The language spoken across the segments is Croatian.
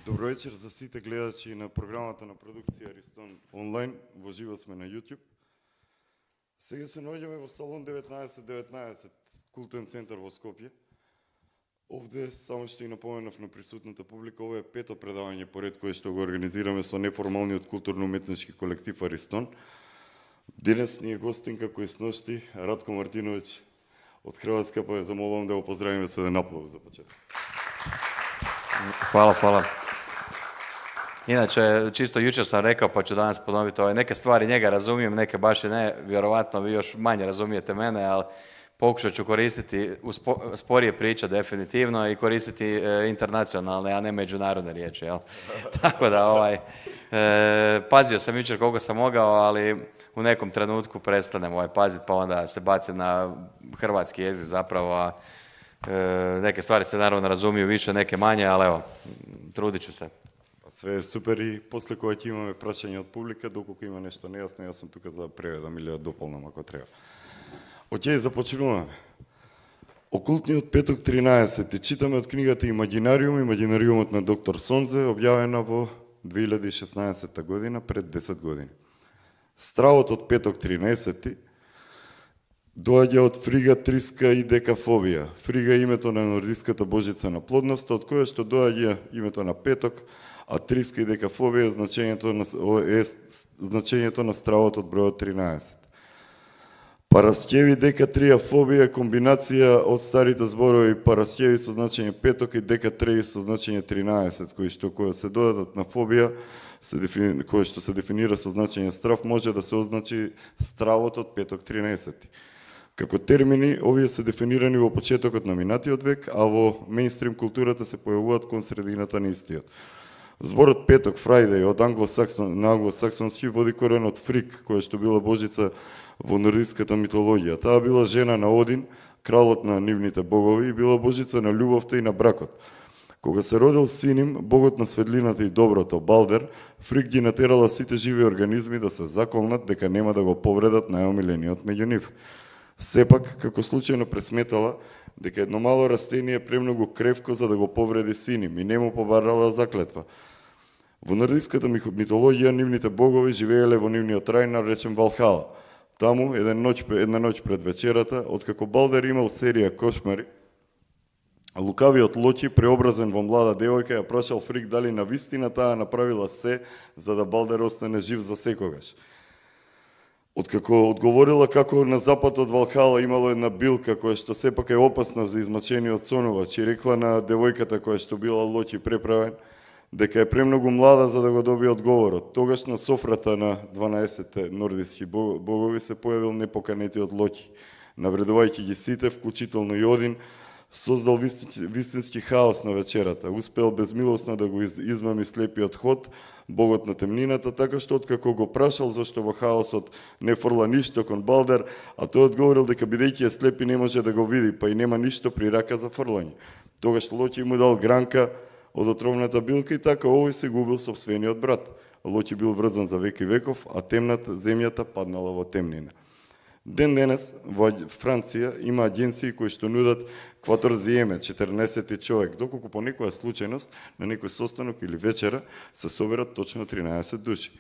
Добро вечер за сите гледачи на програмата на продукција Аристон онлайн. Во живо сме на YouTube. Сега се наоѓаме во салон 1919, култен центар во Скопје. Овде, само што и напоменав на присутната публика, ова е пето предавање поред кое што го организираме со неформалниот културно-уметнички колектив Аристон. Денес ни е гостинка кој сношти Радко Мартиновиќ од Хрватска, па ја замолувам да го поздравиме со еден аплауз за почеток. Hvala. Inače, čisto jučer sam rekao, pa ću danas ponoviti, neke stvari njega razumijem, neke baš i ne, vjerovatno vi još manje razumijete mene, ali pokušat ću koristiti sporije priče definitivno i koristiti internacionalne, a ne međunarodne riječi. Jel? Tako da, pazio sam jučer koliko sam mogao, ali u nekom trenutku prestanem paziti, pa onda se bacim na hrvatski jezik zapravo, a neke stvari se naravno razumiju više, neke manje, ali evo, trudit ću se. Sve je super i posle kога ќе имаме прашања од публика, доколку има нешто нејасно, јас сум тука за да преведам или да дополнам ако треба. Океј, започнуваме. Окултниот петок 13. Читаме од книгата Имагинариумот на доктор Сонзе, објавена во 2016 година, пред 10 години. Стравот од петок 13. доаѓа од Фрига, Триска и Декафобија. Фрига е името на нордиската божица на плодноста, од која што доаѓа името на петок, а Триска и Декафобија е значењето на стравот од бројот 13. Параскеви Декатриафобија е комбинација од старите зборови параскеви со значење петок и Декатреи со значење 13, кои што кога се додадат на фобија, кој што се дефинира со значење страв, може да се означи стравот од петок 13. Како термини, овие се дефинирани во почетокот на минатиот век, а во мејнстрим културата се појавуваат кон средината на истиот. Зборот петок, Friday, од англосаксонски води корен од Фрик, која што била божица во нордиската митологија. Таа била жена на Один, кралот на нивните богови, и била божица на љубовта и на бракот. Кога се родил син им, богот на светлината и доброто, Балдер, Фрик ги натерала сите живи организми да се заколнат дека нема да го повредат најомилениот меѓу нив. Сепак, како случајно пресметала дека едно мало растение е премногу кревко за да го повреди син им и не му побарала заклетва. Во нордиската митологија нивните богови живееле во нивниот рај наречен Валхала. Таму, една ноќ пред вечерата, откако Балдер имал серија кошмари, лукавиот Локи, преобразен во млада девојка, ја прашал Фрик дали на вистина таа направила се за да Балдер остане жив за секогаш. Откако одговорила како на запад од Валхала имало една билка која што сепак е опасна за измачениот сонувач и рекла на девојката која што била Локи преправен дека е премногу млада за да го добие одговорот. Тогаш на софрата на 12 нордиски богови се појавил непоканетиот Локи. Навредувајќи ги сите, вклучително и Один, создал вистински хаос на вечерата. Успел безмилосно да го измами слепиот ход, богот на темнината, така што откако го прашал зашто во хаосот не фрла ништо кон Балдер, а тој одговорил дека бидејќи е слеп и не може да го види, па и нема ништо при рака за фрлање. Тогаш Локи му дал гранка од отровната билка и така овој се губил собствениот брат. Локи бил врзан за веки веков, а темната земјата паднала во темнина. Ден денес во Франција има агенции кои што нудат кваторзиеме, 14 човек, доколку по некоја случајност на некој состанок или вечера се соберат точно 13 души.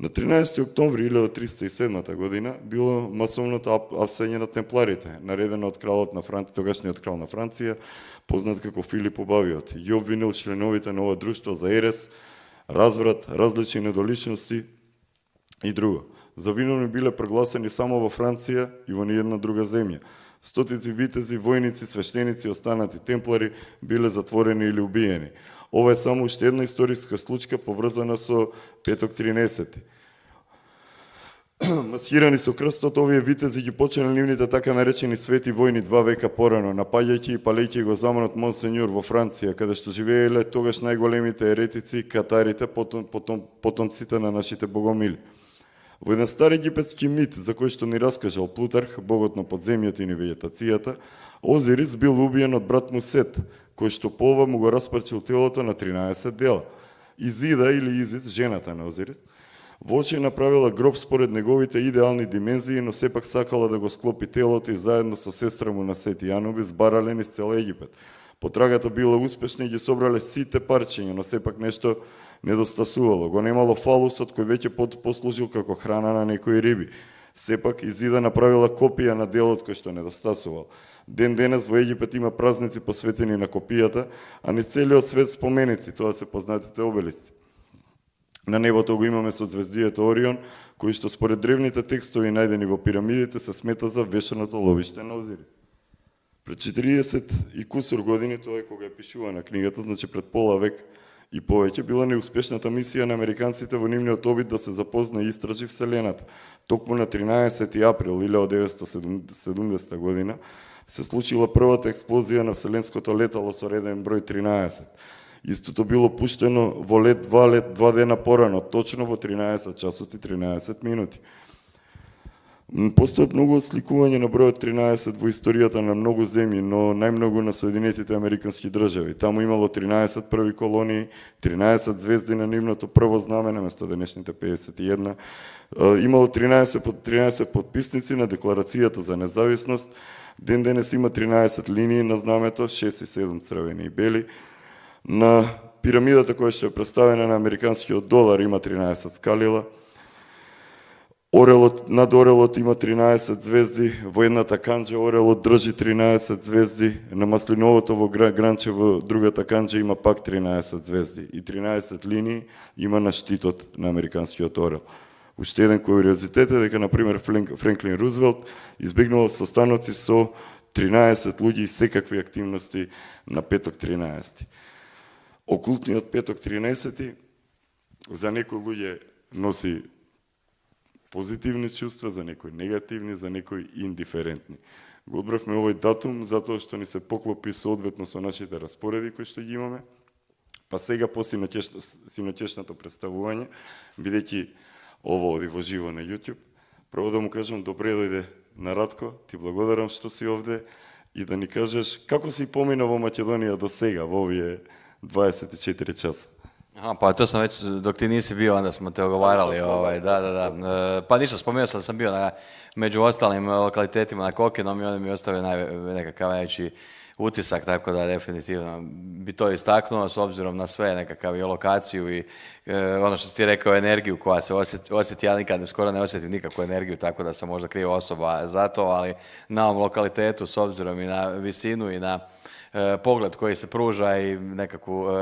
На 13 октомври 1307 година било масовното апсење на темпларите, наредено од кралот на Франција, тогашниот крал на Франција, познат како Филип Убавиот, и обвинил членовите на ова друштво за ерес, разврат, различни недоличности и друго. Завиновни биле прогласени само во Франција и во ниедна друга земја. Стотици витези, војници, свештеници и останати темплари биле затворени или убиени. Ова е само уште една историска случка поврзана со петок 13. Маскирани со крстот, овие витези ги почнали нивните така наречени свети војни 2 века порано, напаѓајќи и палејќи го заманот Монсенјор во Франција, каде што живееле тогаш најголемите еретици, катарите, потомците на нашите богомили. Во еден стар египетски мит, за кој што ни раскажал Плутарх, богот на подземјето и вегетацијата, Озирис бил убиен од брат му Сет, кој што по ова му го распарчил телото на 13 дела. Изида или Изис, жената на Озирис, воочи направила гроб според неговите идеални димензии, но сепак сакала да го склопи телото и заедно со сестра му на Сет и Анубис барале низ цел Египет. потрагата била успешна и ги собрале сите парчиња, но сепак нешто недостасувало. Го немало фалусот кој веќе послужил како храна на некои риби. Сепак Изида направила копија на делот кој што недостасувал. Ден денес во Египет има празници посветени на копијата, а не целиот свет споменици, тоа се познатите обелисци. На небото го имаме созвездието Орион, кој што според древните текстови најдени во пирамидите се смета за вешаното ловиште на Озирис. Пред 40 и кусур години, тоа е кога е пишувана книгата, значи пред пола век и повеќе, била неуспешната мисија на американците во нивниот обид да се запозна и истражи Вселената. Токму на 13 април 1970 година се случила првата експлозија на вселенското летало со реден број 13. Истото било пуштено во лет 2 дена порано, точно во 13 часот и 13 минути. Постојат многу отсликување на бројот 13 во историјата на многу земји, но најмногу на Соединетите Американски држави. Таму имало 13 први колонии, 13 звезди на нивното прво знаме, наместо денешните 51. Имало 13 подписници на Декларацијата за независност. Ден денес има 13 линии на знамето, 6 и 7 црвени и бели. На пирамидата која што е представена на американскиот долар има 13 скалила. Орелот, над орелот има 13 звезди, во едната канџа орелот држи 13 звезди, на маслиновото во гранче во другата канџа има пак 13 звезди и 13 линии има на штитот на американскиот орел. Уште еден куриозитет е дека, например, Френклин Рузвелт избегнувал состаноци со 13 луѓе и секакви активности на петок 13. Окултниот петок 13 за некои луѓе носи позитивни чувства, за некои негативни, за некои индиферентни. Го одбравме овој датум затоа што ни се поклопи соодветно со нашите распореди кои што ги имаме. Па сега по синотешното представување, бидејќи ово оди во живо на YouTube, прво да му кажам добре дојде на Радко, ти благодарам што си овде и да ни кажеш како си помина во Македонија до сега во овие 24 часа. Aha, pa to sam već, dok ti nisi bio, onda smo te ogovarali, da. Pa ništa, spomenuo sam da sam bio među ostalim lokalitetima na Kokinom i on mi je ostavio nekakav najveći utisak, tako da definitivno bi to istaknuo s obzirom na sve, nekakav i lokaciju i ono što si ti rekao, energiju koja se osjeti, ja nikad skoro ne osjetim nikakvu energiju, tako da sam možda kriva osoba za to, ali na ovom lokalitetu s obzirom i na visinu i na pogled koji se pruža i nekako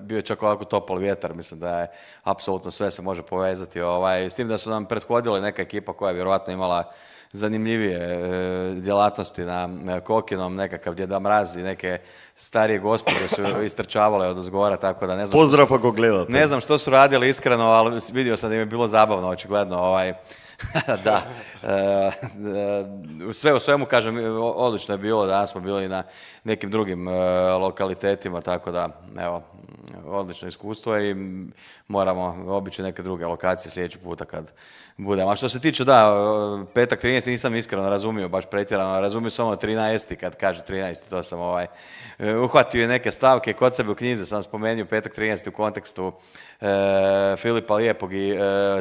bio je čak ovako topol vjetar, mislim da je apsolutno sve se može povezati. S tim da su nam prethodile neka ekipa koja je vjerovatno imala zanimljivije djelatnosti na Kokinom, nekakav Djeda Mraz i neke starije gospode su istrčavale od ozgora, tako da ne znam... Pozdrav ako gledate. Ne znam što su radili iskreno, ali vidio sam da im je bilo zabavno, očigledno. Da, sve u svemu, kažem, odlično je bilo, danas smo bili na nekim drugim lokalitetima, tako da, evo, odlično iskustvo i moramo obići neke druge lokacije sljedeći puta kad budemo. A što se tiče, da, petak 13. nisam iskreno razumio, baš pretjerano, razumio samo 13. kad kaže 13. To sam uhvatio neke stavke kod sebe u knjizi, sam spomenuo petak 13. u kontekstu Filipa Lijepog i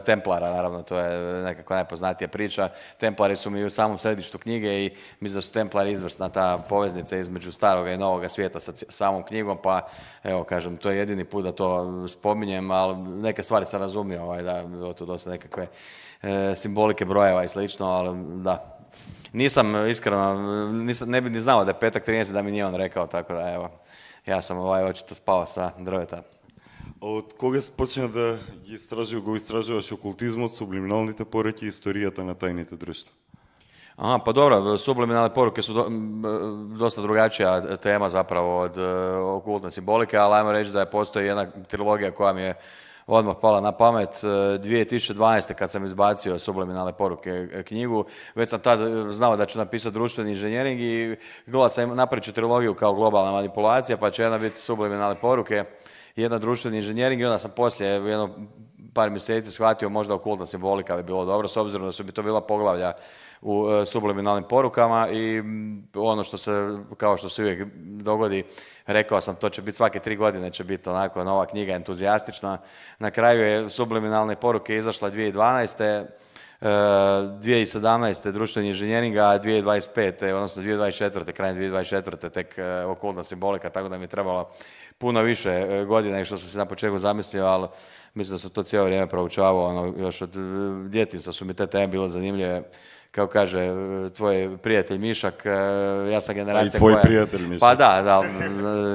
Templara, naravno, to je nekako najpoznatija priča. Templari su mi u samom središtu knjige i mislim da su Templari izvrsna ta poveznica između staroga i novoga svijeta sa samom knjigom, pa evo, kažem, to je jedini put da to spominjem, ali neke stvari sam razumio, da bilo tu dosta nekakve simbolike brojeva i slično, ali da. Nisam iskreno, ne bi ni znao da je petak 13. da mi nije on rekao, tako da evo, ja sam očito spao sa drveta. Од кога почна да го истражуваш окултизмот, сублиминалните пореки и историјата на тајните друштва? Aha, pa dobro, subliminalne poruke su dosta drugačija tema zapravo od okultne simbolike, ali ajmo reći da postoji jedna trilogija koja mi je odmah pala na pamet. 2012. kad sam izbacio subliminalne poruke knjigu, već sam tad znao da ću napisati društveni inženjering i gledao sam napravit ću trilogiju kao globalna manipulacija, pa će jedna biti subliminalne poruke, jedna društveni inženjering i onda sam poslije jedno par mjeseci shvatio možda okultna simbolika bi bilo dobro, s obzirom da su bi to bila poglavlja u subliminalnim porukama i ono što se, kao što se uvijek dogodi, rekao sam to će biti svake 3 godine će biti onako nova knjiga entuzijastična. Na kraju je subliminalne poruke izašla 2012. 2017. društveni inženjering, a 2025. odnosno 2024. krajem 2024. tek okultna simbolika, tako da mi je trebalo puno više godina nego što sam se na početku zamislio, ali mislim da sam to cijelo vrijeme proučavao, ono, još od djetinjstva su mi te teme bile zanimljive. Kao kaže tvoj prijatelj Mišak, ja sam generacija tvoj prijatelj Mišak. Pa da,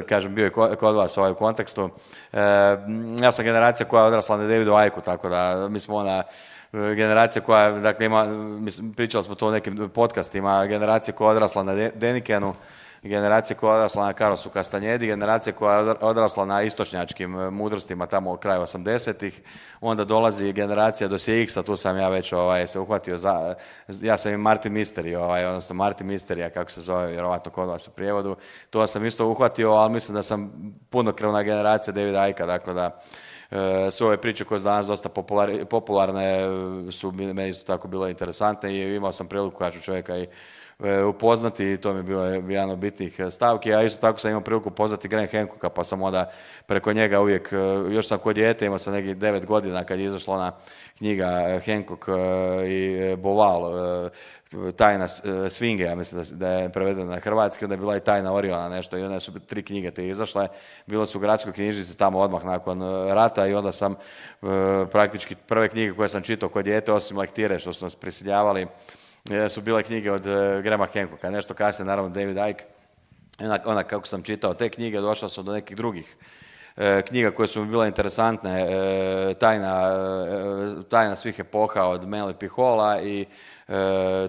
kažem, bio je kod vas u kontekstu. Ja sam generacija koja je odrasla na Davidu Icku, tako da mi smo ona generacija koja, dakle, ima, mislim, pričali smo to u nekim podcastima, generacija koja je odrasla na Denikenu, generacija koja je odrasla na Carlosu Castanjedi, generacija koja je odrasla na istočnjačkim mudrostima tamo u kraju 80-ih, onda dolazi generacija Dosije-X-a, tu sam ja već se uhvatio za, ja sam i Martin Misteri, odnosno Martin Misterija, kako se zove, vjerovatno kod vas u prijevodu, to sam isto uhvatio, ali mislim da sam punokrvna generacija Davida Icka, dakle da su ove priče koje su danas dosta popularne, su meni isto tako bile interesantne i imao sam priliku, kažu, čovjeka i upoznati i to mi je bilo jedan od bitnih stavki, a isto tako sam imao priliku upoznati Graham Hancocka, pa sam onda preko njega uvijek, još sam kod dijete, imao sam nekih 9 godina kad je izašla ona knjiga Hancock i Boval, Tajna svinge, ja mislim da je prevedena na hrvatski, onda je bila i Tajna Oriona nešto i onda su 3 knjige te izašle, bilo su u gradskoj knjižnici tamo odmah nakon rata i onda sam praktički prve knjige koje sam čitao kod dijete, osim lektire što su nas prisiljavali, su bile knjige od Grahama Hancocka, nešto kasnije, naravno David Icke. Onda kako sam čitao te knjige, došao sam do nekih drugih knjiga koje su mi bile interesantne, Tajna svih epoha od Manly P. Halla i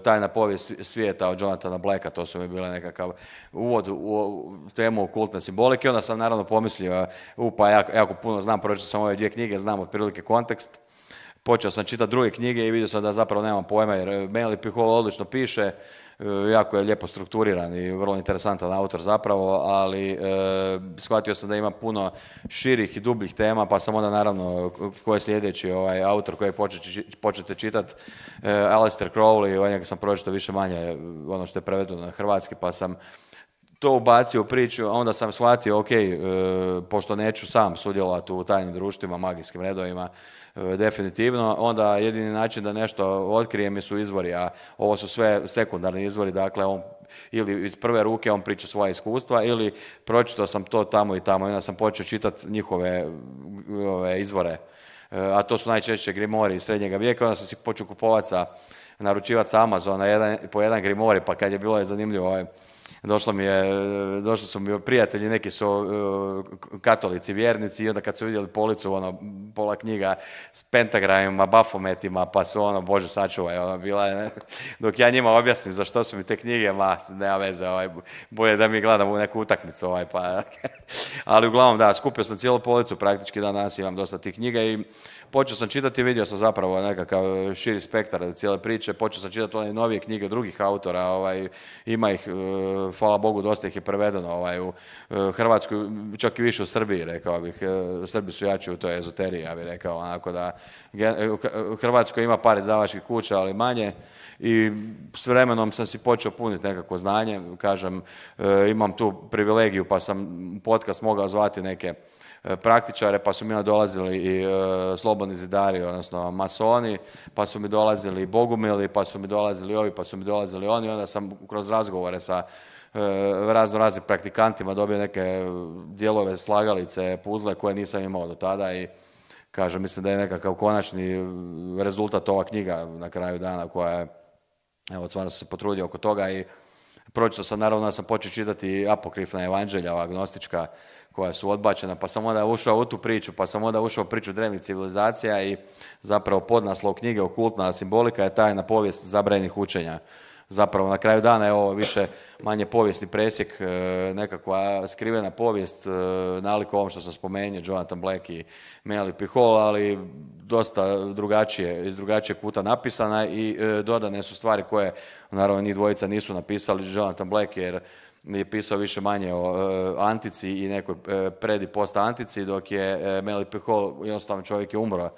Tajna povijest svijeta od Jonathana Blacka, to su mi bile nekakav uvod u temu okultne simbolike. Onda sam naravno pomislio, pa jako puno znam, pročitao sam ove 2 knjige, znam otprilike kontekst. Počeo sam čitati druge knjige i vidio sam da zapravo nemam pojma, jer Manly P. Hall odlično piše, jako je lijepo strukturiran i vrlo interesantan autor zapravo, ali shvatio sam da ima puno širih i dubljih tema, pa sam onda naravno, ko je sljedeći autor koji počete čitati, Aleister Crowley, o njega sam pročitao više manje ono što je prevedeno na hrvatski, pa sam to ubacio u priču, a onda sam shvatio, ok, pošto neću sam sudjelovati u tajnim društvima, magijskim redovima, definitivno, onda jedini način da nešto otkrijem su izvori, a ovo su sve sekundarni izvori, dakle, on ili iz prve ruke on priča svoja iskustva, ili pročitao sam to tamo i tamo, i onda sam počeo čitati njihove izvore, a to su najčešće grimori iz srednjega vijeka, onda sam si počeo kupovati naručivati sa Amazona po jedan grimori, pa kad je bilo zanimljivo, došli su mi prijatelji, neki su katolici, vjernici, i onda kad su vidjeli policu, pola knjiga s pentagramima, bafometima, pa su Bože sačuvaj, bila je, dok ja njima objasnim za što su mi te knjige, nema veze, bolje da mi gledam u neku utakmicu, pa, ali uglavnom da, skupio sam cijelu policu, praktički danas imam dosta tih knjiga i počeo sam čitati, vidio sam zapravo nekakav širi spektar cijele priče, počeo sam čitati one novije knjige drugih autora, ima ih, hvala Bogu, dosta ih je prevedeno u Hrvatskoj, čak i više u Srbiji, rekao bih. Srbi su jači u toj ezoteriji, ja bih rekao, onako da u Hrvatskoj ima par izdavačkih kuća, ali manje, i s vremenom sam si počeo puniti nekako znanje, kažem, imam tu privilegiju, pa sam podcast mogao zvati neke praktičare, pa su mi dolazili i slobodni zidari, odnosno masoni, pa su mi dolazili bogumili, pa su mi dolazili ovi, pa su mi dolazili oni, onda sam kroz razgovore sa raznim praktikantima dobio neke dijelove slagalice, puzle koje nisam imao do tada i kažem, mislim da je nekakav konačni rezultat ova knjiga na kraju dana koja je, evo, stvarno sam se potrudio oko toga i pročitao sam, naravno, da sam počeo čitati apokrifna evanđelja, agnostička, koja su odbačena, pa sam onda ušao u tu priču, pa sam onda ušao u priču drevnih civilizacija i zapravo podnaslov knjige Okultna simbolika je tajna povijest zabranjenih učenja. Zapravo na kraju dana je ovo više manje povijesni presjek, nekakva skrivena povijest, nalik ovom što sam spomenuo, Jonathan Black i Manly P. Hall, ali dosta drugačije, iz drugačijeg kuta napisana i dodane su stvari koje, naravno, njih dvojica nisu napisali, Jonathan Black jer je pisao više manje o antici i nekoj pred i post antici, dok je Manly P. Hall, jednostavno čovjek je umro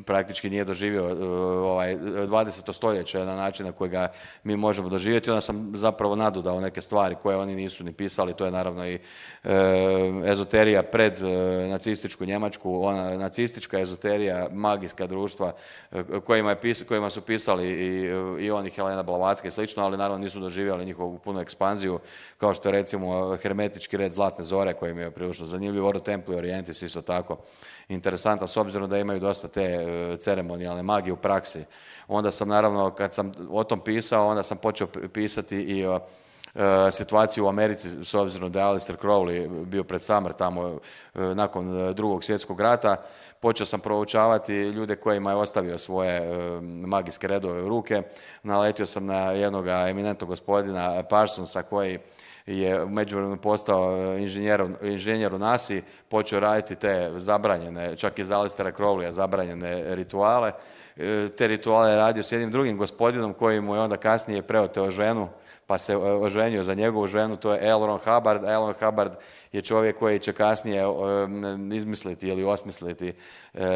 praktički nije doživio 20. stoljeće na način na koji ga mi možemo doživjeti. Onda sam zapravo nadodao neke stvari koje oni nisu ni pisali. To je naravno i ezoterija pred nacističku Njemačku, ona nacistička ezoterija, magijska društva kojima su pisali i oni Helena Blavatsky i slično, ali naravno nisu doživjeli njihovu punu ekspanziju, kao što je recimo hermetički red Zlatne zore koji mi je prilično zanimljiv, Ordo Templi Orientis isto tako interesantan, s obzirom da imaju dosta te ceremonijalne magije u praksi. Onda sam naravno, kad sam o tom pisao, onda sam počeo pisati i o situaciju u Americi, s obzirom da je Aleister Crowley bio pred Summer tamo nakon Drugog svjetskog rata. Počeo sam proučavati ljude kojima je ostavio svoje magijske redove u ruke. Naletio sam na jednog eminentnog gospodina Parsonsa koji je u međuvremenu postao inženjer u NASA, počeo raditi te zabranjene, čak i za Aleistera Crowleya, zabranjene rituale. Te rituale je radio s jednim drugim gospodinom koji mu je onda kasnije preoteo ženu, pa se oženio za njegovu ženu, to je L. Ron Hubbard. L. Ron Hubbard je čovjek koji će kasnije izmisliti ili osmisliti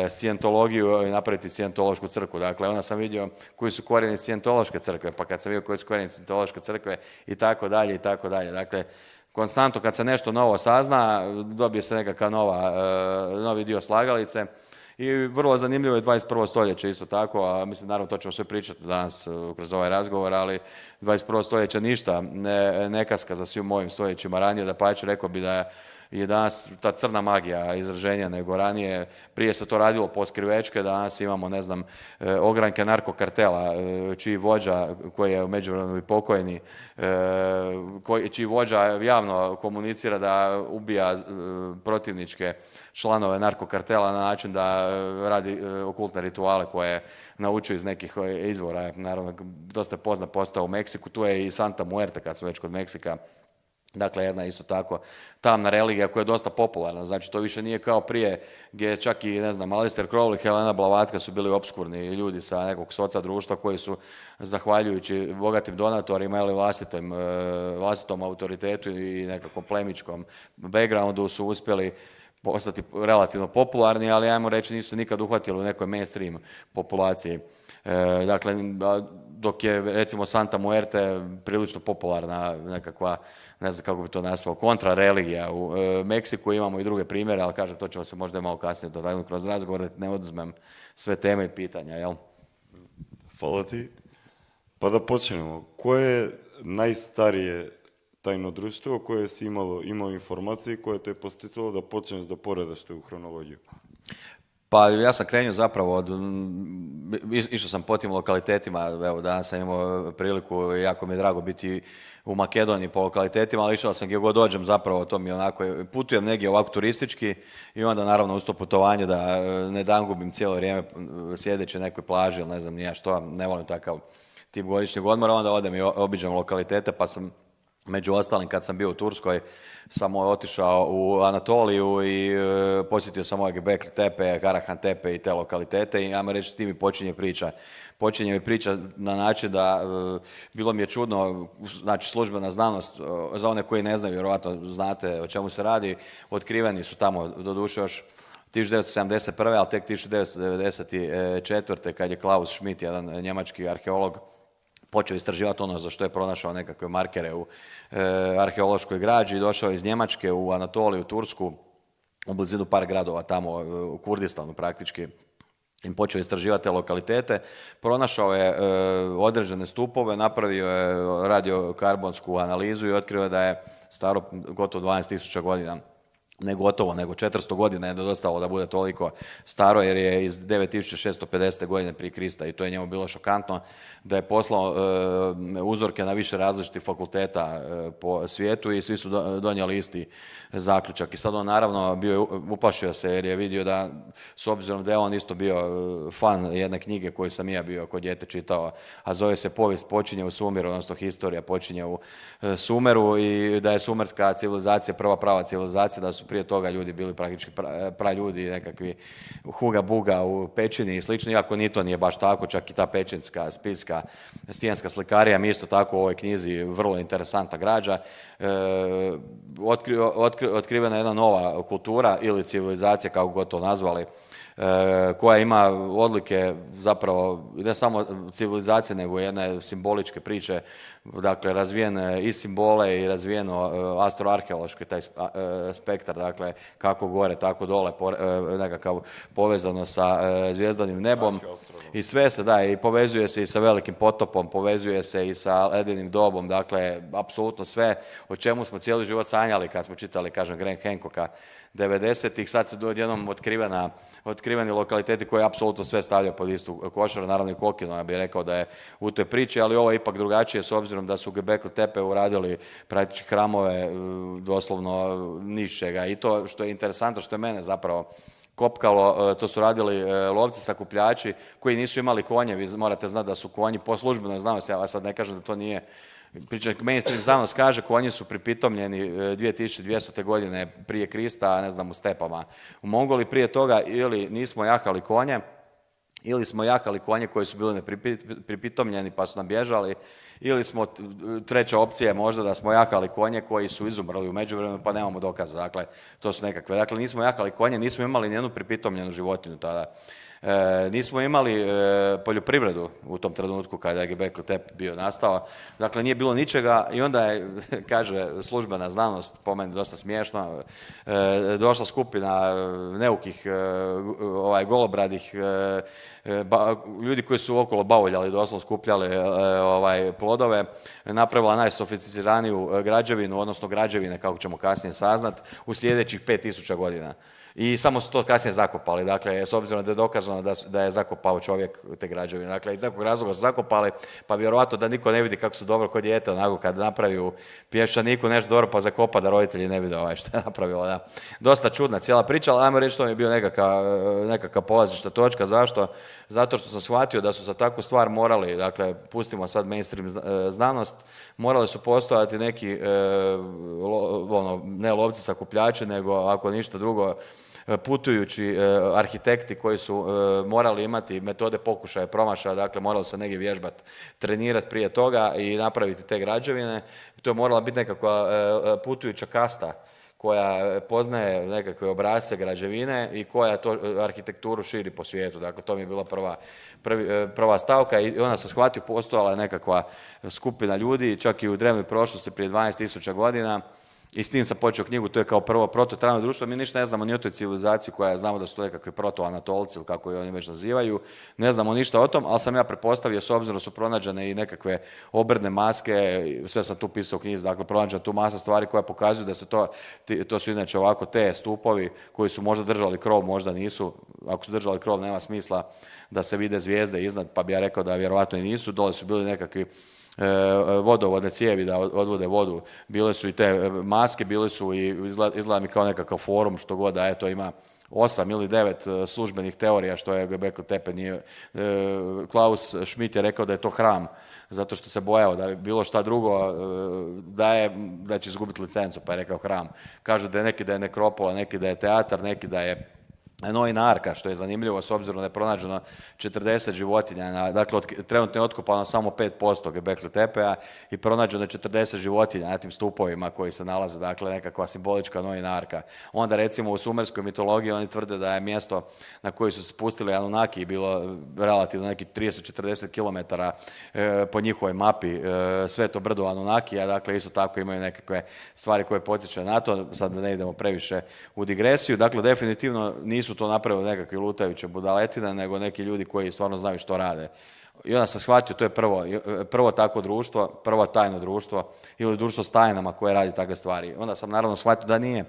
scijentologiju i napraviti scijentološku crkvu. Dakle, onda sam vidio koji su korijeni scijentološke crkve, pa kad sam vidio koji su korijeni scijentološke crkve i tako dalje i tako dalje. Dakle, konstantno kad se nešto novo sazna, dobije se nekakav novi dio slagalice. I vrlo zanimljivo je 21. stoljeće isto tako, a mislim naravno to ćemo sve pričati danas kroz ovaj razgovor, ali 21. stoljeća ništa ne kaska za svim mojim stoljećima ranije, dapače rekao bi da je danas ta crna magija izraženja nego ranije. Prije se to radilo poskrivečke, danas imamo, ne znam, ogranke narkokartela, čiji vođa, koji je u međuvremenu i pokojni, čiji vođa javno komunicira da ubija protivničke članove narkokartela na način da radi okultne rituale koje naučio iz nekih izvora. Naravno, dosta je poznat postao u Meksiku, tu je i Santa Muerte kad smo već kod Meksika. Dakle, jedna isto tako tamna religija koja je dosta popularna. Znači, to više nije kao prije gdje čak i, ne znam, Aleister Crowley, Helena Blavatsky su bili opskurni ljudi sa nekog soca društva koji su, zahvaljujući bogatim donatorima ili vlastitom autoritetu i nekakvom plemičkom backgroundu su uspjeli postati relativno popularni, ali ajmo reći nisu nikad uhvatili u nekoj mainstream populaciji. Dakle, dok je recimo Santa Muerte prilično popularna nekakva, ne znam kako bi to nazvao, kontrareligija. U Meksiku imamo i druge primjere, ali kažem, to ćemo se možda malo kasnije dotaknuti kroz razgovor, da ne oduzmem sve teme i pitanja, jel? Hvala ti. Pa da počnemo. Koje je najstarije tajno društvo koje si imao informacije koje te je posticalo da počneš da poredaš tu hronologiju? Pa ja sam krenuo zapravo išao sam po tim lokalitetima, evo danas sam imao priliku, jako mi je drago biti u Makedoniji po lokalitetima, ali išao sam gdje god dođem zapravo, to mi onako, putujem negdje ovako turistički i onda naravno uz to putovanje da ne dangubim cijelo vrijeme sjedeći na nekoj plaži ili ne znam ni ja što, ne volim takav tip godišnjeg odmora, onda odem i obiđem lokalitete, pa sam među ostalim kad sam bio u Turskoj sam otišao u Anatoliju i posjetio sam ovaj Göbekli Tepe, Karahan Tepe i te lokalitete i ajmo reći s tim mi počinje priča. Počinje mi priča na način da bilo mi je čudno, znači službena znanost, za one koji ne znaju, vjerojatno znate o čemu se radi, otkriveni su tamo doduše još 1971. ali tek 1994. kad je Klaus Schmidt, jedan njemački arheolog, počeo istraživati ono za što je pronašao nekakve markere u arheološkoj građi, došao iz Njemačke u Anatoliju, Tursku, u blizinu par gradova tamo u Kurdistanu praktički, i počeo istraživati te lokalitete, pronašao je određene stupove, napravio je radiokarbonsku analizu i otkrio je da je staro gotovo 12.000 godina. Ne gotovo, nego 400 godina je nedostalo da bude toliko staro, jer je iz 9650. godine prije Krista i to je njemu bilo šokantno da je poslao uzorke na više različitih fakulteta po svijetu i svi su donijeli isti zaključak. I sad on naravno uplašio se jer je vidio da, s obzirom da je on isto bio fan jedne knjige koju sam ja bio kod dijete čitao, a zove se Povijest počinje u Sumeru, odnosno historija počinje u Sumeru i da je sumerska civilizacija prva prava civilizacija, da su prije toga ljudi bili praktički praljudi, nekakvi huga buga u pećini i slično, iako ni to nije baš tako, čak i ta pečinska, spiljska, stijenska slikarija mi isto tako u ovoj knjizi vrlo interesantna građa. Otkrivena je jedna nova kultura ili civilizacija, kako god to nazvali, koja ima odlike zapravo ne samo civilizacije, nego jedne simboličke priče, dakle razvijene i simbole i razvijeno astroarheološki taj spektar, dakle kako gore, tako dole, nekakav povezano sa zvijezdanim nebom i sve se da, i povezuje se i sa velikim potopom, povezuje se i sa ledenim dobom, dakle apsolutno sve o čemu smo cijeli život sanjali kad smo čitali, kažem, Graham Hancocka 90-ih, sad se odjednom otkriveni lokaliteti koji apsolutno sve stavljaju pod istu košaru, naravno i Kokino, ja bih rekao da je u toj priči, ali ovo je ipak drugačije s obzirom da su Göbekli Tepe uradili praktički hramove doslovno ničega i to što je interesantno, što je mene zapravo kopkalo, to su radili lovci sakupljači koji nisu imali konje, vi morate znati da su konji po službenoj znanosti, ja sad ne kažem da to nije priča, mainstream znanost kaže konji su pripitomljeni 2200. godine prije Krista, ne znam, u stepama. U Mongoliji prije toga ili nismo jahali konje, ili smo jahali konje koji su bili nepripitomljeni pa su nam bježali, ili smo, treća opcija je možda da smo jahali konje koji su izumrli u međuvremenu pa nemamo dokaza. Dakle, to su nekakve. Dakle, nismo jahali konje, nismo imali nijednu pripitomljenu životinju tada. Nismo imali poljoprivredu u tom trenutku kada je Göbekli Tepe bio nastao. Dakle, nije bilo ničega i onda je, kaže službena znanost, po meni dosta smiješno, došla skupina neukih golobradih ljudi koji su okolo bauljali, doslovno skupljali plodove, napravila najsofisticiraniju građevinu, odnosno građevine, kako ćemo kasnije saznat, u sljedećih 5000 godina. I samo su to kasnije zakopali, dakle, s obzirom da je dokazano da je zakopao čovjek te građevine. Dakle, iz nekog razloga su zakopali, pa vjerovatno da niko ne vidi kako su dobro kod dijete, onako kad napravi u pješčaniku nešto dobro pa zakopa da roditelji ne vide što je napravilo. Da. Dosta čudna cijela priča, ali ajmo reći to mi je bio nekakva polazišta točka. Zašto? Zato što sam shvatio da su za takvu stvar morali, dakle, pustimo sad mainstream znanost, morali su postojati neki, ne lovci sakupljači, nego ako ništa drugo, putujući arhitekti koji su morali imati metode pokušaja, promašaja, dakle morali se negdje vježbati, trenirati prije toga i napraviti te građevine. To je morala biti nekakva putujuća kasta koja poznaje nekakve obrasce građevine i koja to arhitekturu širi po svijetu. Dakle, to mi je bila prva stavka i onda sam shvatio, postojala je nekakva skupina ljudi, čak i u drevnoj prošlosti prije 12.000 godina, i s tim sam počeo knjigu, to je kao prvo prototrajno društvo, mi ništa ne znamo ni o toj civilizaciji koja znamo da su to nekakvi protoanatolci ili kako je oni već nazivaju, ne znamo ništa o tom, ali sam ja pretpostavio s obzirom su pronađene i nekakve obredne maske, sve sam tu pisao u knjizi, dakle pronađena tu masa stvari koja pokazuju da se to su inače ovako te stupovi koji su možda držali krov, možda nisu, ako su držali krov nema smisla da se vide zvijezde iznad, pa bi ja rekao da vjerojatno i nisu, dole su bili nekakvi vodovodne cijevi da odvode vodu, bile su i te maske, bile su i izgleda mi kao nekakav forum, što god da eto ima 8 ili 9 službenih teorija što je Göbekli Tepe nije. Klaus Schmidt je rekao da je to hram, zato što se bojao da bilo šta drugo da će izgubiti licencu, pa je rekao hram. Kažu da je neki da je nekropola, neki da je teatar, neki da je Noina arka, što je zanimljivo s obzirom da je pronađeno 40 životinja. Dakle, trenutno je otkopano samo 5% Göbekli Tepea i pronađeno je 40 životinja na tim stupovima koji se nalaze, dakle, nekakva simbolička Noina arka. Onda, recimo, u sumerskoj mitologiji oni tvrde da je mjesto na koje su se spustili Anunnaki bilo relativno neki 30-40 km po njihovoj mapi Sveto brdo Anunnakija, dakle, isto tako imaju nekakve stvari koje podsjećaju na to, sad da ne idemo previše u digresiju. Dakle, definitivno nisu to napravili nekakve lutajuće budaletine, nego neki ljudi koji stvarno znaju što rade. I onda sam shvatio, to je prvo takvo društvo, prvo tajno društvo ili društvo s tajnama koje radi takve stvari. Onda sam naravno shvatio da nije.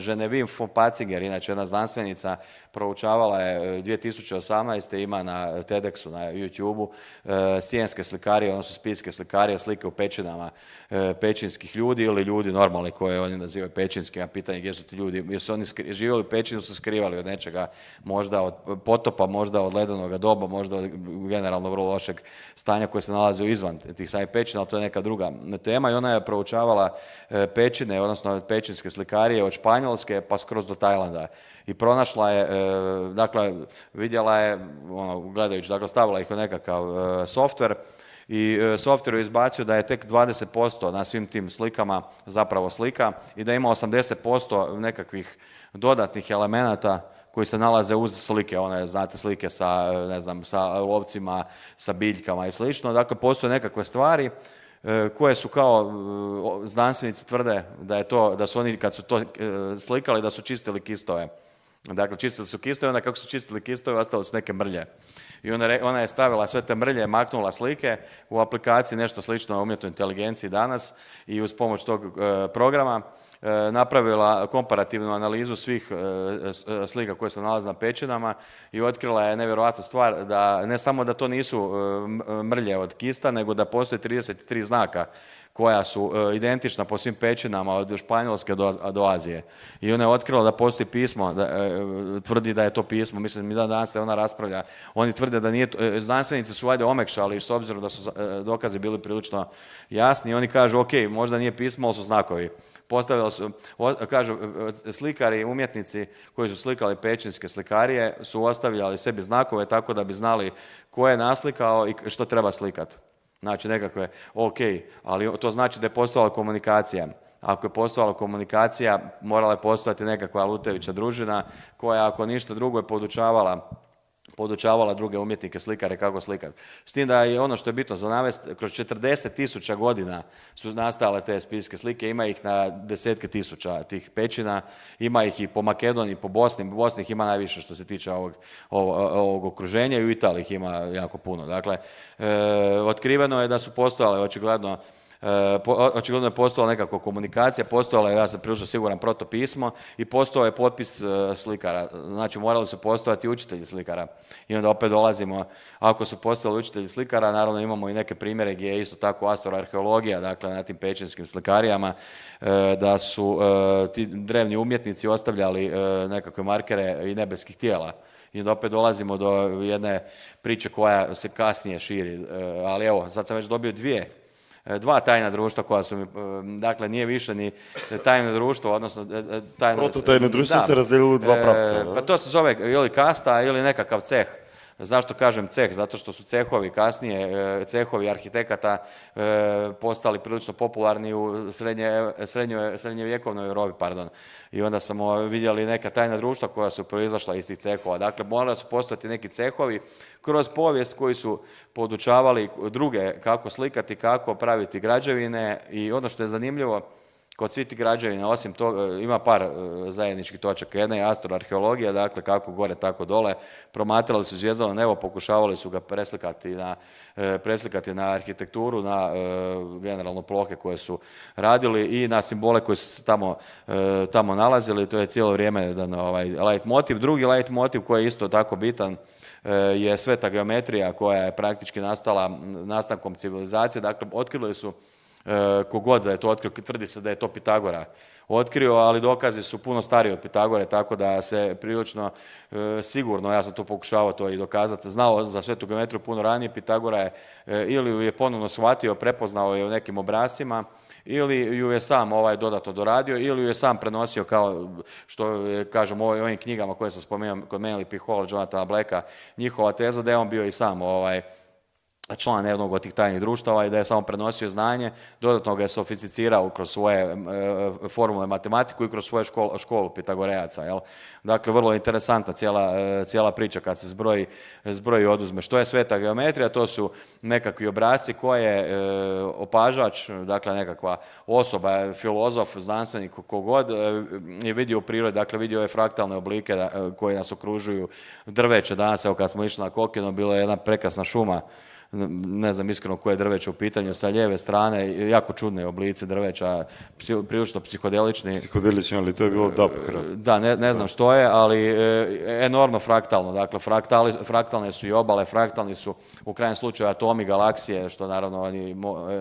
Genevieve von Patzinger, inače jedna znanstvenica, proučavala je 2018. ima na TEDxu, na YouTube-u, stijenske slikarije, odnosno spiske slikarije, slike u pećinama pećinskih ljudi ili ljudi normalni koje oni nazivaju pećinski, a pitanje gdje su ti ljudi, jesu oni živjeli u pećinu, su skrivali od nečega, možda od potopa, možda od ledenog doba, možda od generalno vrlo lošeg stanja koje se nalaze izvan tih samih pećina, ali to je neka druga tema i ona je proučavala pećine, odnosno pećinske slikarije od Španjolske pa skroz do Tajlanda. I pronašla je, dakle, vidjela je, gledajući, dakle, stavila ih u nekakav softver i softver je izbacio da je tek 20% na svim tim slikama zapravo slika i da ima 80% nekakvih dodatnih elemenata koji se nalaze uz slike, one, znate, slike sa, ne znam, sa lovcima, sa biljkama i slično. Dakle, postoje nekakve stvari koje su kao znanstvenici tvrde da su oni kad su to slikali da su čistili kistove. Dakle, čistili su kistove, onda kako su čistili kistove, ostalo su neke mrlje. I ona je stavila sve te mrlje, maknula slike u aplikaciji, nešto slično umjetnoj inteligenciji danas i uz pomoć tog programa napravila komparativnu analizu svih slika koje se nalaze na pećinama i otkrila je nevjerojatnu stvar da ne samo da to nisu mrlje od kista, nego da postoje 33 znaka koja su identična po svim pećinama od Španjolske do Azije. I ona je otkrila da postoji pismo, tvrdi da je to pismo, mislim, danas se ona raspravlja. Oni tvrde da nije, znanstvenici su valjda omekšali s obzirom da su dokazi bili prilično jasni i oni kažu, ok, možda nije pismo, ali su znakovi. Postavili su, kažu, slikari, umjetnici koji su slikali pećinske slikarije su ostavljali sebi znakove tako da bi znali ko je naslikao i što treba slikati. Znači nekakve, ok, ali to znači da je postojala komunikacija. Ako je postojala komunikacija, morala je postojati nekakva Lutevića družina koja, ako ništa drugo, je podučavala druge umjetnike, slikare kako slikati. S tim da je ono što je bitno za navesti, kroz 40.000 godina su nastale te spiljske slike, ima ih na desetke tisuća tih pećina, ima ih i po Makedoniji, po Bosni. U Bosni ih ima najviše što se tiče ovog okruženja i u Italiji ih ima jako puno. Dakle, otkriveno je da su postojale očigledno je postojala nekakva komunikacija, postojala je, ja sam prilično siguran, protopismo i postojao je potpis slikara. Znači, morali su postojati učitelji slikara. I onda opet dolazimo, ako su postojali učitelji slikara, naravno imamo i neke primjere gdje je isto tako astroarheologija, dakle na tim pećinskim slikarijama, da su ti drevni umjetnici ostavljali nekakve markere i nebeskih tijela. I onda opet dolazimo do jedne priče koja se kasnije širi. Ali evo, sad sam već dobio dva tajna društva koja su mi, dakle nije više ni tajno društvo, odnosno protutajno društvo se razdijelilo u dva pravca. Pa to se zove ili kasta ili nekakav ceh. Zašto kažem ceh? Zato što su cehovi kasnije, cehovi arhitekata postali prilično popularni u srednjevjekovnoj Europi, pardon. I onda smo vidjeli neka tajna društva koja su proizašla iz tih cehova. Dakle, morali su postojati neki cehovi kroz povijest koji su podučavali druge kako slikati, kako praviti građevine i ono što je zanimljivo, kod svih tih građevina, osim toga, ima par zajedničkih točaka. Jedna je astroarheologija, dakle kako gore, tako dole. Promatrali su zvijezdano nebo, pokušavali su ga preslikati na arhitekturu, na generalno plohe koje su radili i na simbole koji su se tamo nalazili. To je cijelo vrijeme jedan leitmotiv. Drugi leitmotiv koji je isto tako bitan je sveta geometrija koja je praktički nastala nastankom civilizacije. Dakle, otkrili su kogod da je to otkrio, tvrdi se da je to Pitagora otkrio, ali dokazi su puno stariji od Pitagore, tako da se prilično sigurno, ja sam to pokušavao to i dokazati, znao za svetu geometriju puno ranije. Pitagora je ili ju je ponovno shvatio, prepoznao je u nekim obrascima, ili ju je sam dodatno doradio, ili ju je sam prenosio kao što kažem u ovim knjigama koje sam spomenuo kod Manly P. Hall, Jonathana Blacka, njihova teza da je on bio i sam član jednog od tih tajnih društava i da je samo prenosio znanje, dodatno ga je sofisticirao kroz svoje formule matematiku i kroz svoju školu Pitagorejaca. Jel? Dakle, vrlo interesantna cijela priča kad se zbroji i oduzme. Što je sveta geometrija? To su nekakvi obrasci koje opažač, dakle nekakva osoba, filozof, znanstvenik, kogod je vidio u prirodi, dakle vidio je fraktalne oblike koje nas okružuju, drveće. Danas, evo kad smo išli na Kokino, bila je jedna prekrasna šuma, ne znam iskreno koje je drveće u pitanju, sa lijeve strane, jako čudne oblici drveća, prilično psihodelični. Psihodelični, ali to je bilo da, ne znam što je, ali enormno fraktalno. Dakle, fraktalne su i obale, fraktalni su u krajnjem slučaju atomi galaksije, što naravno oni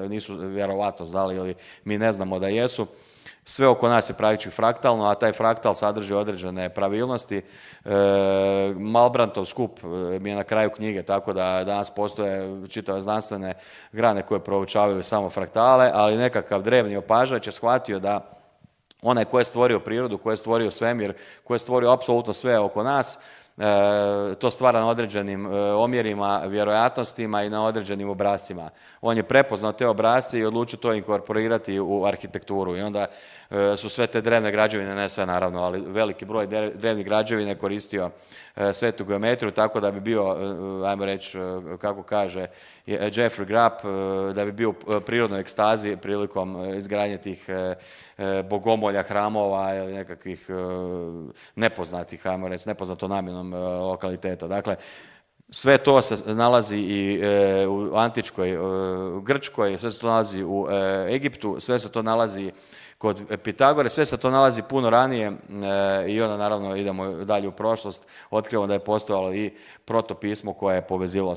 nisu vjerovatno znali ili mi ne znamo da jesu. Sve oko nas je praktički fraktalno, a taj fraktal sadrži određene pravilnosti. Malbrantov skup mi je na kraju knjige, tako da danas postoje čitave znanstvene grane koje proučavaju samo fraktale, ali nekakav drevni opažač je shvatio da onaj ko je stvorio prirodu, ko je stvorio svemir, ko je stvorio apsolutno sve oko nas, to stvara na određenim omjerima, vjerojatnostima i na određenim obrascima. On je prepoznao te obrasce i odlučio to inkorporirati u arhitekturu i onda su sve te drevne građevine, ne sve naravno, ali veliki broj drevnih građevina je koristio svetu geometriju, tako da bi bio, ajmo reći, kako kaže Jeffrey Grapp, da bi bio u prirodnoj ekstazi prilikom izgradnje tih bogomolja, hramova ili nekakvih nepoznatih, ajmo reći, nepoznato namjenom lokaliteta. Dakle, sve to se nalazi i u antičkoj Grčkoj, sve se to nalazi u Egiptu, sve se to nalazi kod Pitagore, sve se to nalazi puno ranije i onda naravno idemo dalje u prošlost, otkrivamo da je postojalo i protopismo koje je povezivalo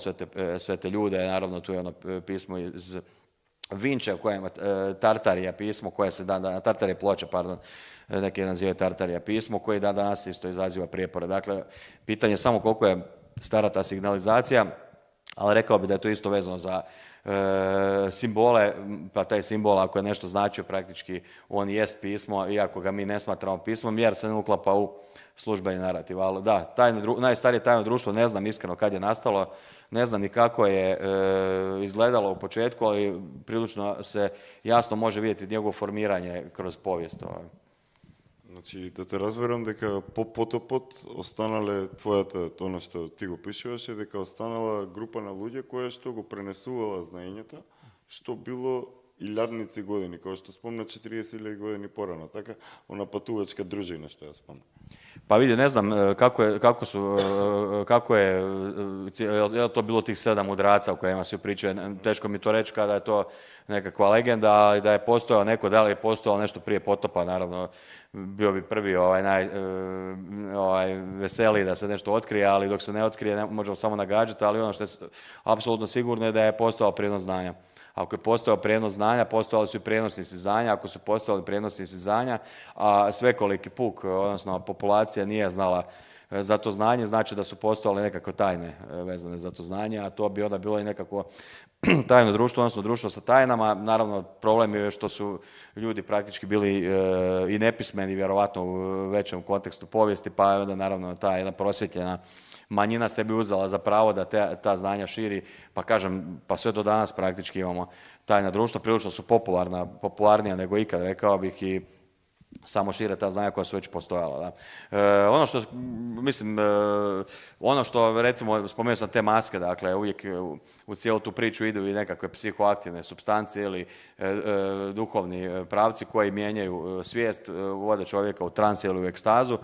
sve te ljude, naravno tu je ono pismo iz Vinča, koje ima Tartarija pismo, koje se Tartarija ploča, pardon, neki nazivaju Tartarija pismo, koji danas isto izaziva prijepore. Dakle, pitanje je samo koliko je stara ta signalizacija, ali rekao bi da je to isto vezano za simbole, pa taj simbol ako je nešto značio praktički on jest pismo, iako ga mi ne smatramo pismom jer se ne uklapa u službeni narativ. Ali da, najstarije tajno društvo, ne znam iskreno kad je nastalo, ne znam ni kako je izgledalo u početku, ali prilično se jasno može vidjeti njegovo formiranje kroz povijest. Значи, да те разберам дека по потопот останале твојата, она што ти го пишуваш, е дека останала група на луѓе која што го пренесувала знаењето, што било илјадници години, која што спомна 40.000 години порано, така, она патувачка дружина што ја спомна. Pa vidi, ne znam kako je to bilo tih 7 mudraca o kojima se pričaju, teško mi to reći kada je to nekakva legenda, ali da je postojao neko, da li je postojalo nešto prije potopa, naravno, bio bi prvi veseliji da se nešto otkrije, ali dok se ne otkrije možemo samo nagađati, ali ono što je apsolutno sigurno je da je postojao prijenos znanja. Ako je postojao prijenos znanja, postojali su i prijenosnici znanja, ako su postojali prijenosnici znanja, a svekoliki puk, odnosno populacija nije znala za to znanje, znači da su postojale nekakve tajne vezane za to znanje, a to bi onda bilo i nekako tajno društvo, odnosno društvo sa tajnama. Naravno, problem je što su ljudi praktički bili i nepismeni, vjerovatno u većem kontekstu povijesti, pa onda naravno ta jedna prosvjetljena manjina sebi uzela za pravo da ta znanja širi, pa kažem, pa sve do danas praktički imamo tajna društva, prilično su popularnija nego ikad, rekao bih, i samo šire ta znanja koja su već postojala. Da. Ono što recimo, spomenuo sam te maske, dakle, uvijek u cijelu tu priču idu i nekakve psihoaktivne supstancije ili duhovni pravci koji mijenjaju svijest, vode čovjeka u trans ili u ekstazu.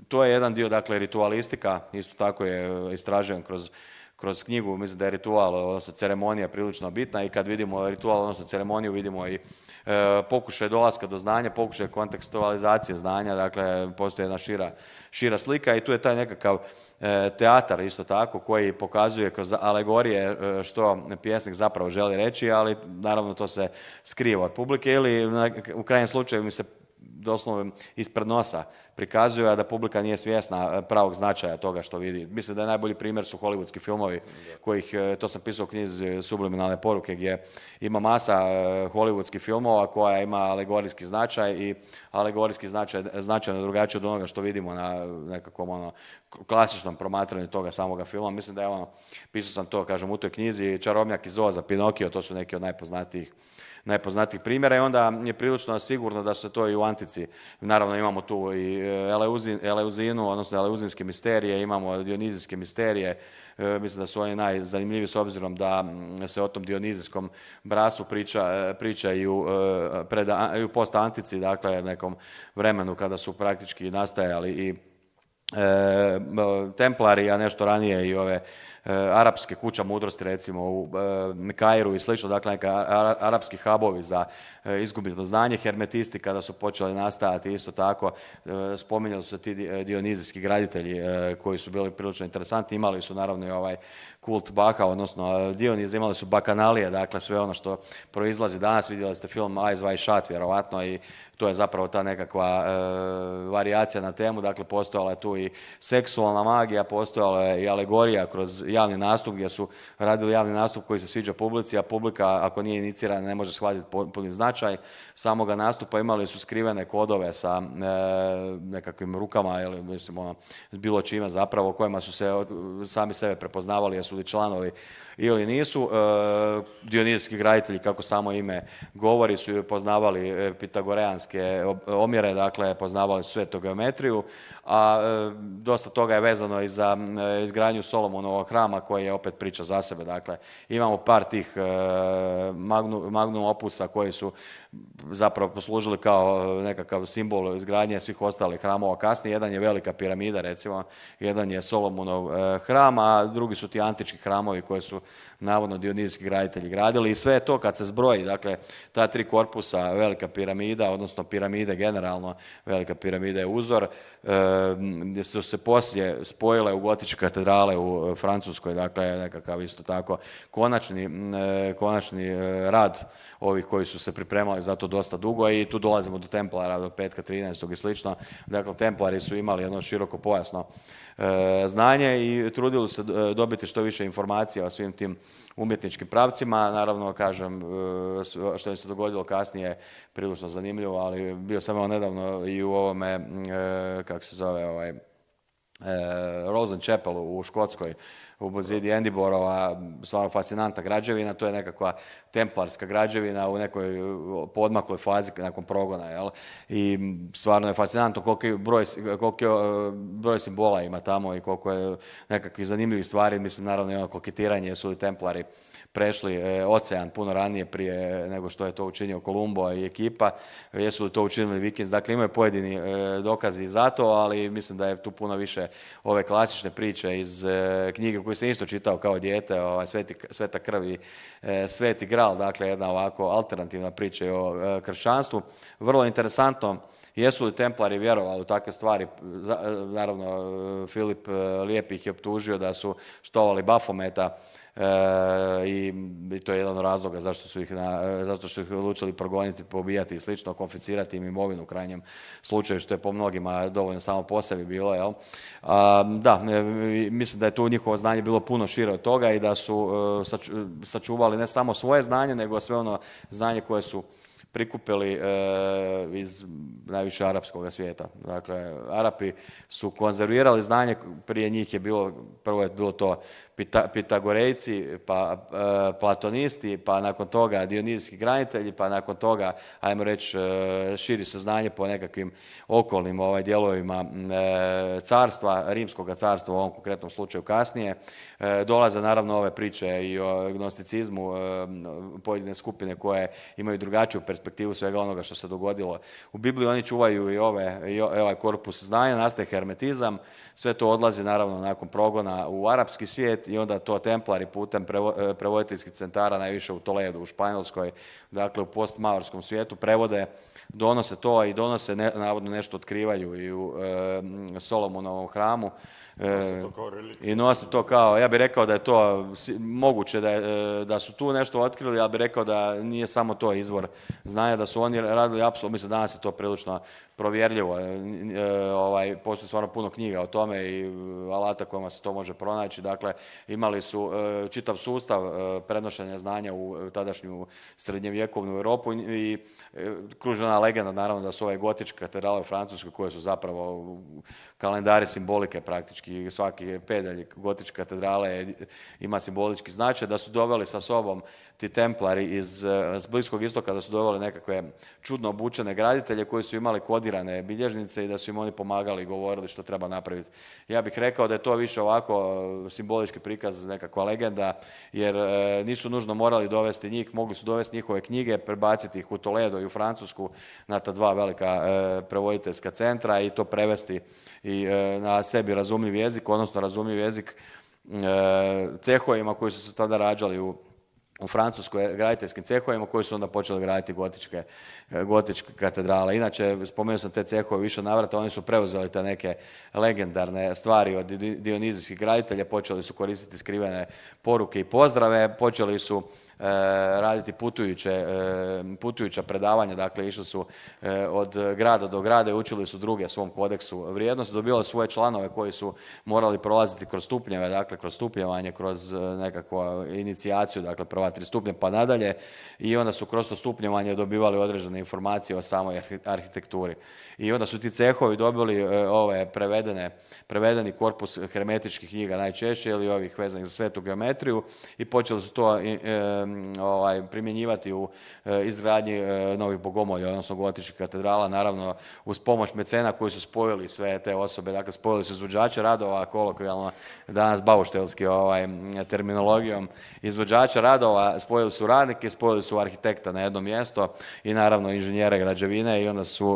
To je jedan dio, dakle, ritualistika, isto tako je istražen kroz knjigu, mislim da je ritual, odnosno ceremonija prilično bitna i kad vidimo ritual, odnosno ceremoniju, vidimo i pokušaj dolaska do znanja, pokušaj kontekstualizacije znanja, dakle postoji jedna šira slika i tu je taj nekakav teatar isto tako koji pokazuje kroz alegorije što pjesnik zapravo želi reći, ali naravno to se skriva od publike ili u krajnjem slučaju mi se doslovno ispred nosa prikazuju, a da publika nije svjesna pravog značaja toga što vidi. Mislim da je najbolji primjer su hollywoodski filmovi, kojih, to sam pisao u knjizi Subliminalne poruke, gdje ima masa hollywoodskih filmova koja ima alegorijski značaj i alegorijski značajno drugačije od onoga što vidimo na nekakvom klasičnom promatranju toga samoga filma. Mislim da je pisao sam to, kažem, u toj knjizi, Čarobnjak iz Oza, Pinokio, to su neki od najpoznatijih primjera i onda je prilično sigurno da se to i u antici. Naravno imamo tu i Eleuzinu, odnosno eleuzinske misterije, imamo dionizijske misterije, mislim da su oni najzanimljiviji s obzirom da se o tom dionizijskom brasu priča i u post-antici, dakle nekom vremenu kada su praktički nastajali i Templari, a nešto ranije i ove arapske kuća mudrosti, recimo u Kairu i slično, dakle neka arapski hubovi za izgubljeno znanje, hermetisti kada su počeli nastajati isto tako, spominjali su se ti dionizijski graditelji koji su bili prilično interesantni, imali su naravno i ovaj kult Baha, odnosno Dioniz, imali su bakanalije, dakle sve ono što proizlazi danas, vidjeli ste film Eyes Wide Shut vjerovatno i to je zapravo ta nekakva varijacija na temu, dakle postojala je tu i seksualna magija, postojala je i alegorija kroz javni nastup gdje su radili javni nastup koji se sviđa publici, a publika ako nije inicirana ne može shvatiti puni značaj samoga nastupa. Imali su skrivene kodove sa nekakvim rukama ili mislim s bilo čime zapravo kojima su se sami sebe prepoznavali jesu li članovi ili nisu. Dionizijski graditelji, kako samo ime govori, su poznavali pitagoreanske omjere, dakle poznavali su svetu geometriju, a dosta toga je vezano i za izgradnju Solomonovog hrama koji je opet priča za sebe. Dakle, imamo par tih magnum opusa koji su zapravo poslužili kao nekakav simbol izgradnje svih ostalih hramova kasnije. Jedan je velika piramida, recimo, jedan je Solomonov hram, a drugi su ti antički hramovi koje su navodno dionizijski graditelji gradili i sve je to kad se zbroji, dakle, ta tri korpusa, velika piramida, odnosno piramide generalno, velika piramida je uzor, gdje su se poslije spojile u gotičke katedrale u Francuskoj, dakle, nekakav isto tako konačni rad ovih koji su se pripremali za to dosta dugo i tu dolazimo do Templara, do Petka 13. i slično. Dakle, Templari su imali jedno široko pojasno znanje i trudili se dobiti što više informacija o svim tim umjetničkim pravcima. Naravno, kažem, što je se dogodilo kasnije prilično zanimljivo, ali bio sam evo nedavno i u ovome, kako se zove, Rosen Chapelu u Škotskoj, u blizini Edinburgha, stvarno fascinantna građevina, to je nekakva templarska građevina u nekoj podmakloj fazi nakon progona, jel? I stvarno je fascinantno koliki broj simbola ima tamo i koliko je nekakvih zanimljivih stvari, mislim naravno i ono koketiranje, su li templari prešli ocean puno ranije prije nego što je to učinio Kolumbo i ekipa, jesu li to učinili Vikings, dakle imaju pojedini dokazi za to, ali mislim da je tu puno više ove klasične priče iz knjige koju sam isto čitao kao dijete, Sveta krv i Sveti gral, dakle jedna ovako alternativna priča o kršćanstvu. Vrlo interesantno, jesu li templari vjerovali u takve stvari? Naravno, Filip Lijep ih je optužio da su štovali Bafometa, i to je jedan od razloga zašto su ih odlučili progoniti, pobijati i slično, konfiscirati im imovinu u krajnjem slučaju, što je po mnogima dovoljno samo po sebi bilo, jel? Da, mislim da je tu njihovo znanje bilo puno šire od toga i da su sačuvali ne samo svoje znanje, nego sve ono znanje koje su prikupili iz najviše arapskog svijeta. Dakle, Arapi su konzervirali znanje, prije njih je bilo, prvo je bilo to Pitagorejci, pa Platonisti, pa nakon toga Dionizijski graditelji, pa nakon toga, ajmo reći, širi se znanje po nekakvim okolnim dijelovima carstva, Rimskog carstva u ovom konkretnom slučaju kasnije. Dolaze naravno ove priče i o gnosticizmu, pojedine skupine koje imaju drugačiju perspektivu svega onoga što se dogodilo u Bibliji. Oni čuvaju i ovaj korpus znanja, nastaje hermetizam, sve to odlazi naravno nakon progona u arapski svijet i onda to templari putem prevoditeljskih centara, najviše u Toledu, u Španjolskoj, dakle u postmaurskom svijetu, prevode, donose to i donose, navodno nešto otkrivaju i u Solomonovom hramu. I nose to kao, ja bih rekao da je to moguće da su tu nešto otkrili, ja bih rekao da nije samo to izvor znanja, da su oni radili apsolutno, mislim danas je to prilično provjerljivo, postoji stvarno puno knjiga o tome i alata kojima se to može pronaći, dakle imali su čitav sustav prenošenja znanja u tadašnju srednjevjekovnu Europu i kružena legenda naravno da su ove gotičke katedrale u Francuskoj koje su zapravo kalendari simbolike praktički, svaki pedalj gotičke katedrale ima simbolički značaj, da su doveli sa sobom ti templari iz Bliskog istoka, da su doveli nekakve čudno obučene graditelje koji su imali kodirane bilježnice i da su im oni pomagali i govorili što treba napraviti. Ja bih rekao da je to više ovako simbolički prikaz, nekakva legenda, jer nisu nužno morali dovesti njih, mogli su dovesti njihove knjige, prebaciti ih u Toledo i u Francusku na ta dva velika prevoditeljska centra i to prevesti i na sebi razumljiv jezik, odnosno razumljiv jezik cehovima koji su se tada rađali u Francuskoj, graditeljskim cehovima koji su onda počeli graditi gotičke katedrale. Inače, spomenuo sam te cehove više navrata, oni su preuzeli te neke legendarne stvari od dionizijskih graditelja, počeli su koristiti skrivene poruke i pozdrave, počeli su raditi putujuća predavanja, dakle išli su od grada do grada i učili su druge svom kodeksu vrijednosti, dobivali svoje članove koji su morali prolaziti kroz stupnjeve, dakle kroz stupnjevanje, kroz nekakvu inicijaciju, dakle prva 3 stupnja pa nadalje, i onda su kroz to stupnjevanje dobivali određene informacije o samoj arhitekturi. I onda su ti cehovi dobili prevedeni korpus hermetičkih knjiga najčešće ili ovih vezanih za svetu geometriju i počeli su to primjenjivati u izgradnji novih bogomolja, odnosno gotičkih katedrala, naravno uz pomoć mecena koji su spojili sve te osobe, dakle spojili su izvođače radova, kolokvijalno danas bauštelski terminologijom, izvođača radova, spojili su radnike, spojili su arhitekta na jedno mjesto i naravno inženjere građevine i onda su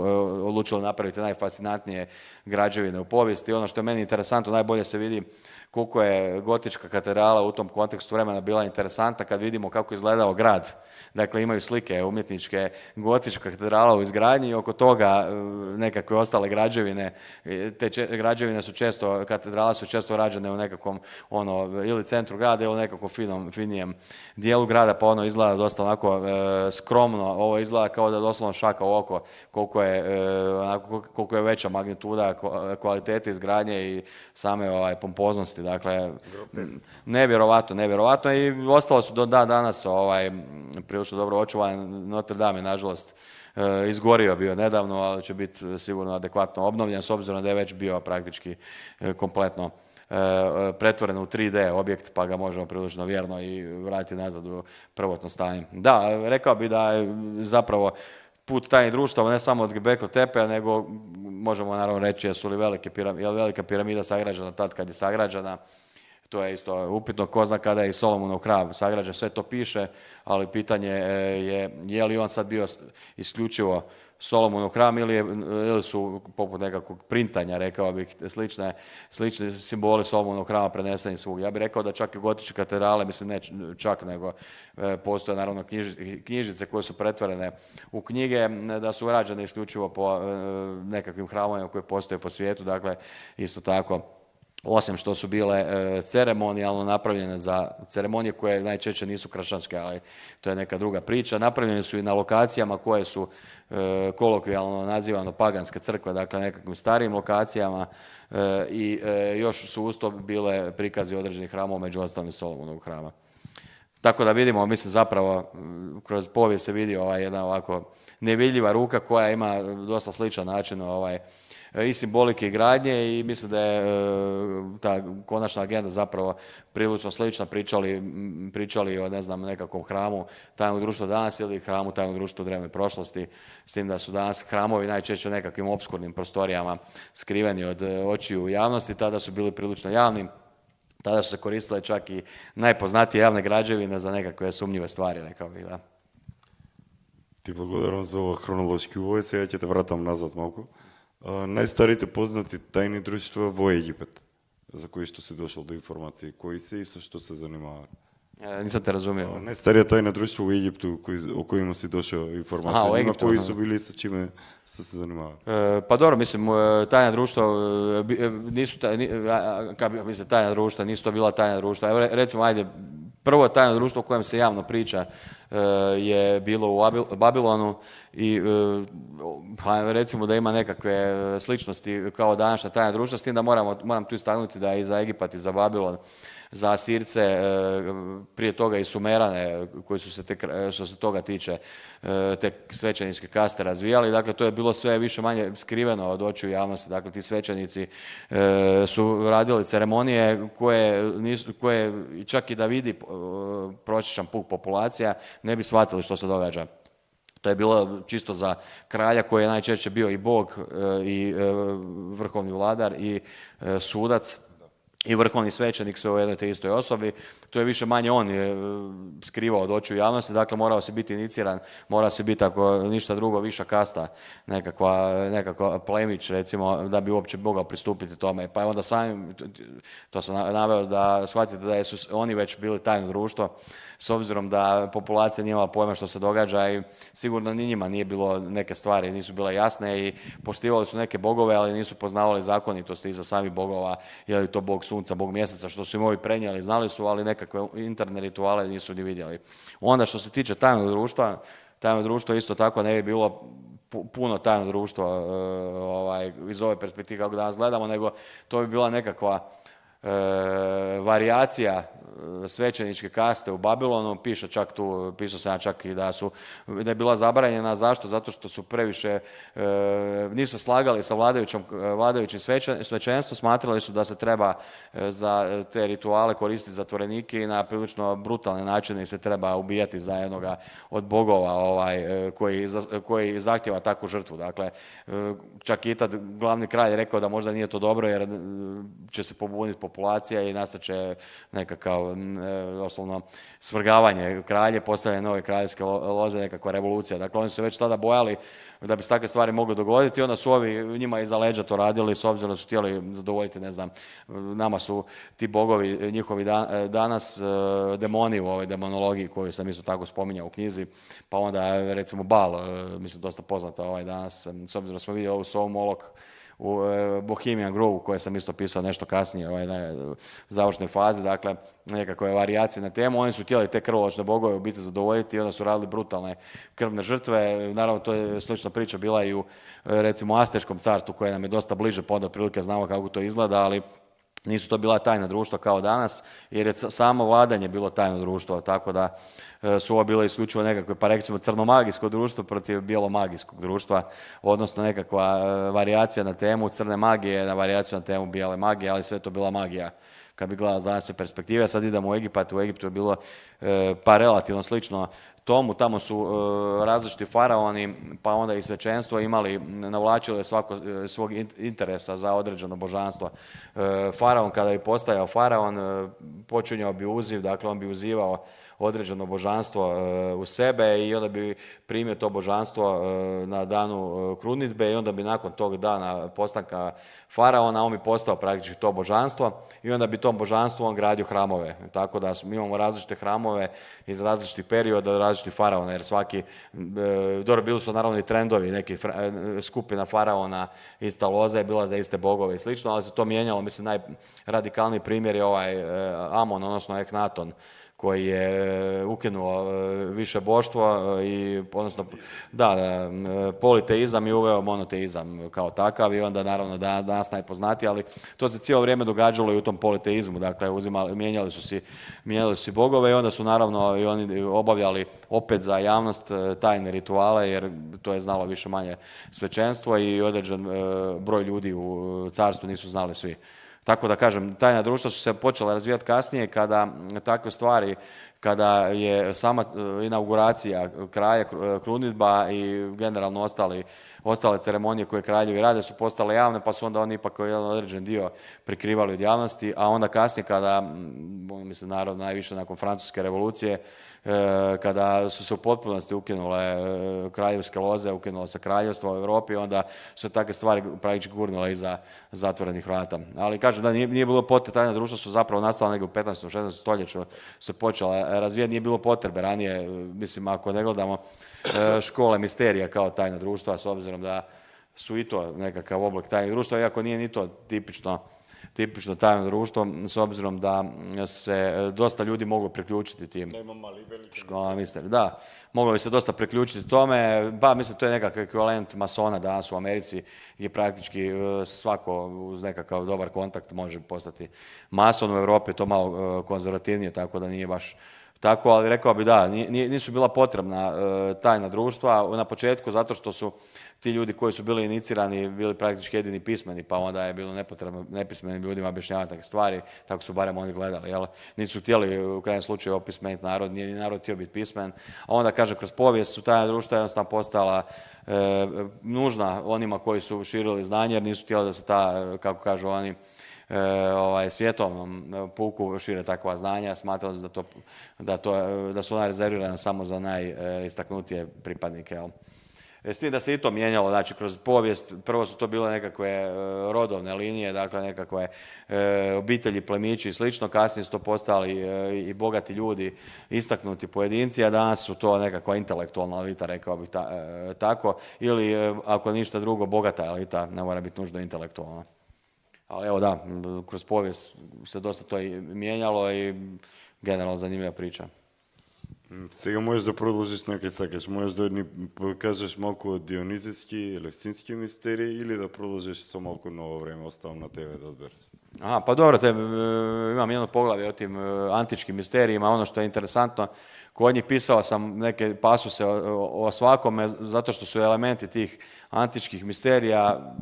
odlučili napraviti najfascinantnije građevine u povijesti. Ono što je meni interesantno, najbolje se vidi koliko je gotička katedrala u tom kontekstu vremena bila interesantna kad vidimo kako je izgledao grad. Dakle, imaju slike umjetničke gotička katedrala u izgradnji i oko toga nekakve ostale građevine. Te građevine su često, katedrale su često rađene u nekakvom ili centru grada ili u nekakvom finijem dijelu grada, pa ono izgleda dosta onako skromno. Ovo izgleda kao da je doslovno šaka u oko koliko je veća magnituda kvalitete izgradnje i same pompoznosti. Dakle, nevjerovatno i ostalo su do danas prilično dobro očuvan. Notre Dame je nažalost izgorio bio nedavno, ali će biti sigurno adekvatno obnovljen s obzirom da je već bio praktički kompletno pretvoren u 3D objekt, pa ga možemo prilično vjerno i vratiti nazad u prvotno stanje. Da, rekao bi da je zapravo put tajnih društava ne samo od Göbekli Tepe, nego možemo naravno reći je li velika piramida sagrađena tad kad je sagrađena. To je isto upitno, ko zna kada je i Solomonov hram sagrađen, sve to piše, ali pitanje je li on sad bio isključivo Solomonov hram ili su poput nekakvog printanja, rekao bih, slični simboli Solomonovog hrama preneseni svugdje. Ja bih rekao da čak i gotičke katedrale, mislim ne čak, nego postoje naravno knjižnice koje su pretvorene u knjige, da su rađene isključivo po nekakvim hramovima koji postoje po svijetu, dakle isto tako. Osim što su bile ceremonijalno napravljene za ceremonije koje najčešće nisu kršćanske, ali to je neka druga priča. Napravljene su i na lokacijama koje su kolokvijalno nazivano paganske crkve, dakle nekakvim starijim lokacijama i još su uz to bile prikazi određenih hramova, među ostalim Solomonovog hrama. Tako da vidimo, mislim zapravo kroz povijest se vidi jedna ovako nevidljiva ruka koja ima dosta sličan način i simbolike i gradnje i mislim da je ta konačna agenda zapravo prilično slična, pričali o nekakvom hramu tajnog društva danas ili hramu tajnog društva u drevnoj prošlosti, s tim da su danas hramovi najčešće u nekakvim opskurnim prostorijama skriveni od očiju javnosti, tada su bili prilično javni, tada su se koristile čak i najpoznatije javne građevine za nekakve sumnjive stvari, rekao bih, da. Ти благодарам за ова хронолошки увод. Сега ќе те вратам назад малку. Најстарите познати тајни друштва во Египет, за кои што си дошол до информации, кои се и со што се занимаваат? Nisam te razumio. Најстарија тајна друштва во Египту, о којima си дошол информации, на кои su bili sa čime su se zanimavali? Pa dobro, mislim, tajna društva tajna društva, nisu to bila tajna društva. Evo, recimo, ajde, prvo tajno društvo o kojem se javno priča je bilo u Babilonu i recimo da ima nekakve sličnosti kao današnja tajna društva, s tim da moram tu istaknuti da i za Egipat i za Babilon, za Asirce, prije toga i Sumerane, koji su se što se toga tiče, te svećeničke kaste razvijali. Dakle, to je bilo sve više manje skriveno od očiju javnosti. Dakle, ti svećenici su radili ceremonije koje čak i da vidi prosječan puk populacija ne bi shvatili što se događa. To je bilo čisto za kralja koji je najčešće bio i bog i vrhovni vladar i sudac i vrhovni svećenik, sve u jednoj te istoj osobi. To je više manje on je skrivao od očiju javnosti, dakle morao se biti iniciran, morao se biti, ako ništa drugo, viša kasta, nekakva plemić, recimo, da bi uopće mogao pristupiti tome. Pa je onda sami, to sam naveo, da shvatite da su oni već bili tajno društvo, s obzirom da populacija nije imala pojma što se događa i sigurno ni njima nije bilo, neke stvari nisu bile jasne i poštivali su neke bogove, ali nisu poznavali zakonitosti iza samih bogova, je li to bog sunca, bog mjeseca, što su im ovi prenijeli, znali su, ali nekakve interne rituale nisu ni vidjeli. Onda što se tiče tajnog društva isto tako ne bi bilo puno tajno društvo iz ove perspektive kako danas gledamo, nego to bi bila nekakva varijacija svećeničke kaste u Babilonu, pisao sam ja čak i da je bila zabranjena. Zašto? Zato što su previše, nisu slagali sa vladajućim svećenstvom, smatrali su da se treba za te rituale koristiti zatvorenike i na prilično brutalne načine se treba ubijati za jednoga od bogova koji zahtjeva takvu žrtvu. Dakle, čak i tad glavni kralj je rekao da možda nije to dobro jer će se pobuniti populacija i nastat će nekakav doslovno svrgavanje kralje, postavljanje nove kraljevske loze, nekakva revolucija. Dakle, oni su već tada bojali da bi se takve stvari mogle dogoditi i onda su ovi njima iza leđa to radili s obzirom da su htjeli zadovoljiti, ne znam, nama su ti bogovi njihovi danas demoni u ovoj demonologiji koju sam isto tako spominjao u knjizi, pa onda recimo Baal, mislim dosta poznata danas, s obzirom da smo vidjeli ovu sovu Molok u Bohemian Grove, koje sam isto pisao nešto kasnije u završnoj fazi, dakle nekakve varijacije na temu. Oni su htjeli te krvoločne bogove u biti zadovoljiti i onda su radili brutalne krvne žrtve. Naravno, to je slična priča bila i u recimo Astečkom carstvu koje nam je dosta bliže, pa onda otprilike znamo kako to izgleda, ali nisu to bila tajna društva kao danas, jer je samo vladanje bilo tajno društvo, tako da su ovo bile isključivo nekakve, pa recimo crnomagijsko društvo protiv bijelomagijskog društva, odnosno nekakva varijacija na temu crne magije, na variaciju na temu bijele magije, ali sve to bila magija kad bi gledala s današnje perspektive. Sad idemo u Egipat, u Egiptu je bilo pa relativno slično tomu, tamo su različiti faraoni, pa onda i svećenstvo navlačilo svog interesa za određeno božanstvo. Faraon kada bi postajao faraon, počinjao bi uziv, dakle on bi uzivao određeno božanstvo u sebe i onda bi primio to božanstvo na danu krunidbe i onda bi nakon tog dana postanka faraona on bi postao praktički to božanstvo i onda bi tom božanstvu on gradio hramove. Tako da mi imamo različite hramove iz različitih perioda, različitih faraona, jer svaki, dobro, bili su naravno i trendovi, neki skupina faraona, ista loza je bila za iste bogove i slično, ali se to mijenjalo. Mislim, najradikalniji primjer je Amon, odnosno Eknaton, koji je ukinuo više boštvo i odnosno politeizam i uveo monoteizam kao takav i onda naravno danas najpoznatiji, ali to se cijelo vrijeme događalo i u tom politeizmu, dakle mijenjali su si bogove i onda su naravno i oni obavljali opet za javnost tajne rituale, jer to je znalo više manje svećenstvo i određen broj ljudi u carstvu nisu znali svi. Tako da kažem, tajna društva su se počela razvijati kasnije kada takve stvari, kada je sama inauguracija kraja, krunidba i generalno ostale ceremonije koje kraljevi rade su postale javne, pa su onda oni ipak jedan određen dio prikrivali od javnosti, a onda kasnije kada, mislim naravno najviše nakon Francuske revolucije, kada su se u potpunosti ukinule kraljevske loze, ukinulo se kraljevstvo u Europi, onda su takve stvari praktički gurnule iza zatvorenih vrata. Ali kažem da nije bilo potrebe, tajna društva su zapravo nastala nego u 15. 16. stoljeću se počela razvijati, nije bilo potrebe ranije, mislim ako ne gledamo škole misterija kao tajna društva, s obzirom da su i to nekakav oblik tajnih društva, iako nije ni to tipično tajno društvo, s obzirom da se dosta ljudi mogu priključiti tim školama misterija. Da, moglo bi se dosta priključiti tome, mislim to je nekakav ekvivalent masona danas u Americi, gdje praktički svako uz nekakav dobar kontakt može postati mason. U Europi je to malo konzervativnije, tako da nije baš tako, ali rekao bi da, nisu bila potrebna tajna društva na početku, zato što su ti ljudi koji su bili inicirani bili praktički jedini pismeni, pa onda je bilo nepotrebno nepismenim ljudima objašnjavati takve stvari, tako su barem oni gledali. Jel? Nisu htjeli u krajnjem slučaju opismeniti narod, nije ni narod htio biti pismen, a onda kaže kroz povijest su tajna društva jednostavno postala nužna onima koji su širili znanje, jer nisu htjeli da se ta, kako kažu oni, svjetovnom puku šire takva znanja, smatrali su da su ona rezervirana samo za najistaknutije pripadnike. Jel? S tim da se i to mijenjalo, znači kroz povijest, prvo su to bile nekakve rodovne linije, dakle nekakve obitelji, plemići i slično, kasnije su to postali i bogati ljudi, istaknuti pojedinci, a danas su to nekakva intelektualna elita, rekao bih tako, ili ako ništa drugo, bogata elita, ne mora biti nužno intelektualna. Ali evo da, kroz povijest se dosta to i mijenjalo i generalno zanimljiva priča. Сега можеш да продолжиш на кај сакаш. Можеш да ни кажеш малку дионизиски и левсински мистерии или да продолжиш со малку ново време. Оставам на тебе да одбереш. Aha, pa dobro, imam jedno poglavlje o tim antičkim misterijima. Ono što je interesantno, kod njih pisao sam neke pasuse o svakome, zato što su elementi tih antičkih misterija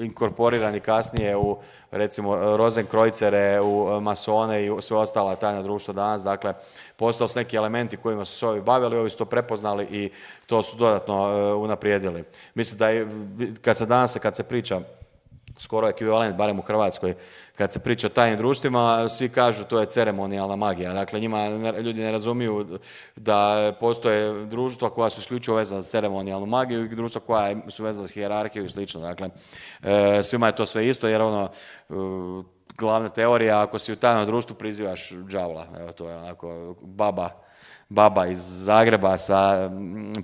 inkorporirani kasnije u, recimo, Rozenkrojcere, u masone i u sve ostala tajna društva danas. Dakle, postali su neki elementi kojima su se ovi bavili, ovi su to prepoznali i to su dodatno unaprijedili. Mislim da je, kad se priča, skoro ekvivalent, barem u Hrvatskoj, kad se priča o tajnim društvima, svi kažu to je ceremonijalna magija. Dakle, njima ljudi ne razumiju da postoje društva koja su isključivo vezana za ceremonijalnu magiju i društva koja su vezana za hijerarhiju i slično. Dakle, svima je to sve isto, jer glavna teorija, ako si u tajnom društvu prizivaš đavla, evo to je onako baba iz Zagreba sa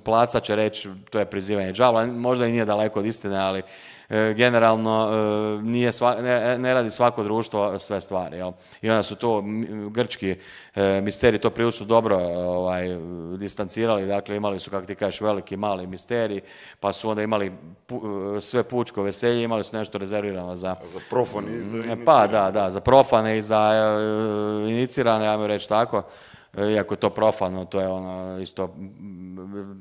placa će reći to je prizivanje đavla. Možda i nije daleko od istine, ali generalno ne radi svako društvo sve stvari. Jel? I onda su to grčki misteriji to prilično dobro distancirali, dakle imali su, kako ti kažeš, veliki mali misterij, pa su onda imali sve pučko veselje, imali su nešto rezervirano za profane i za inicirane. Pa da, za profane i za inicirane, ajmo reći tako. Iako je to profano, to je ono isto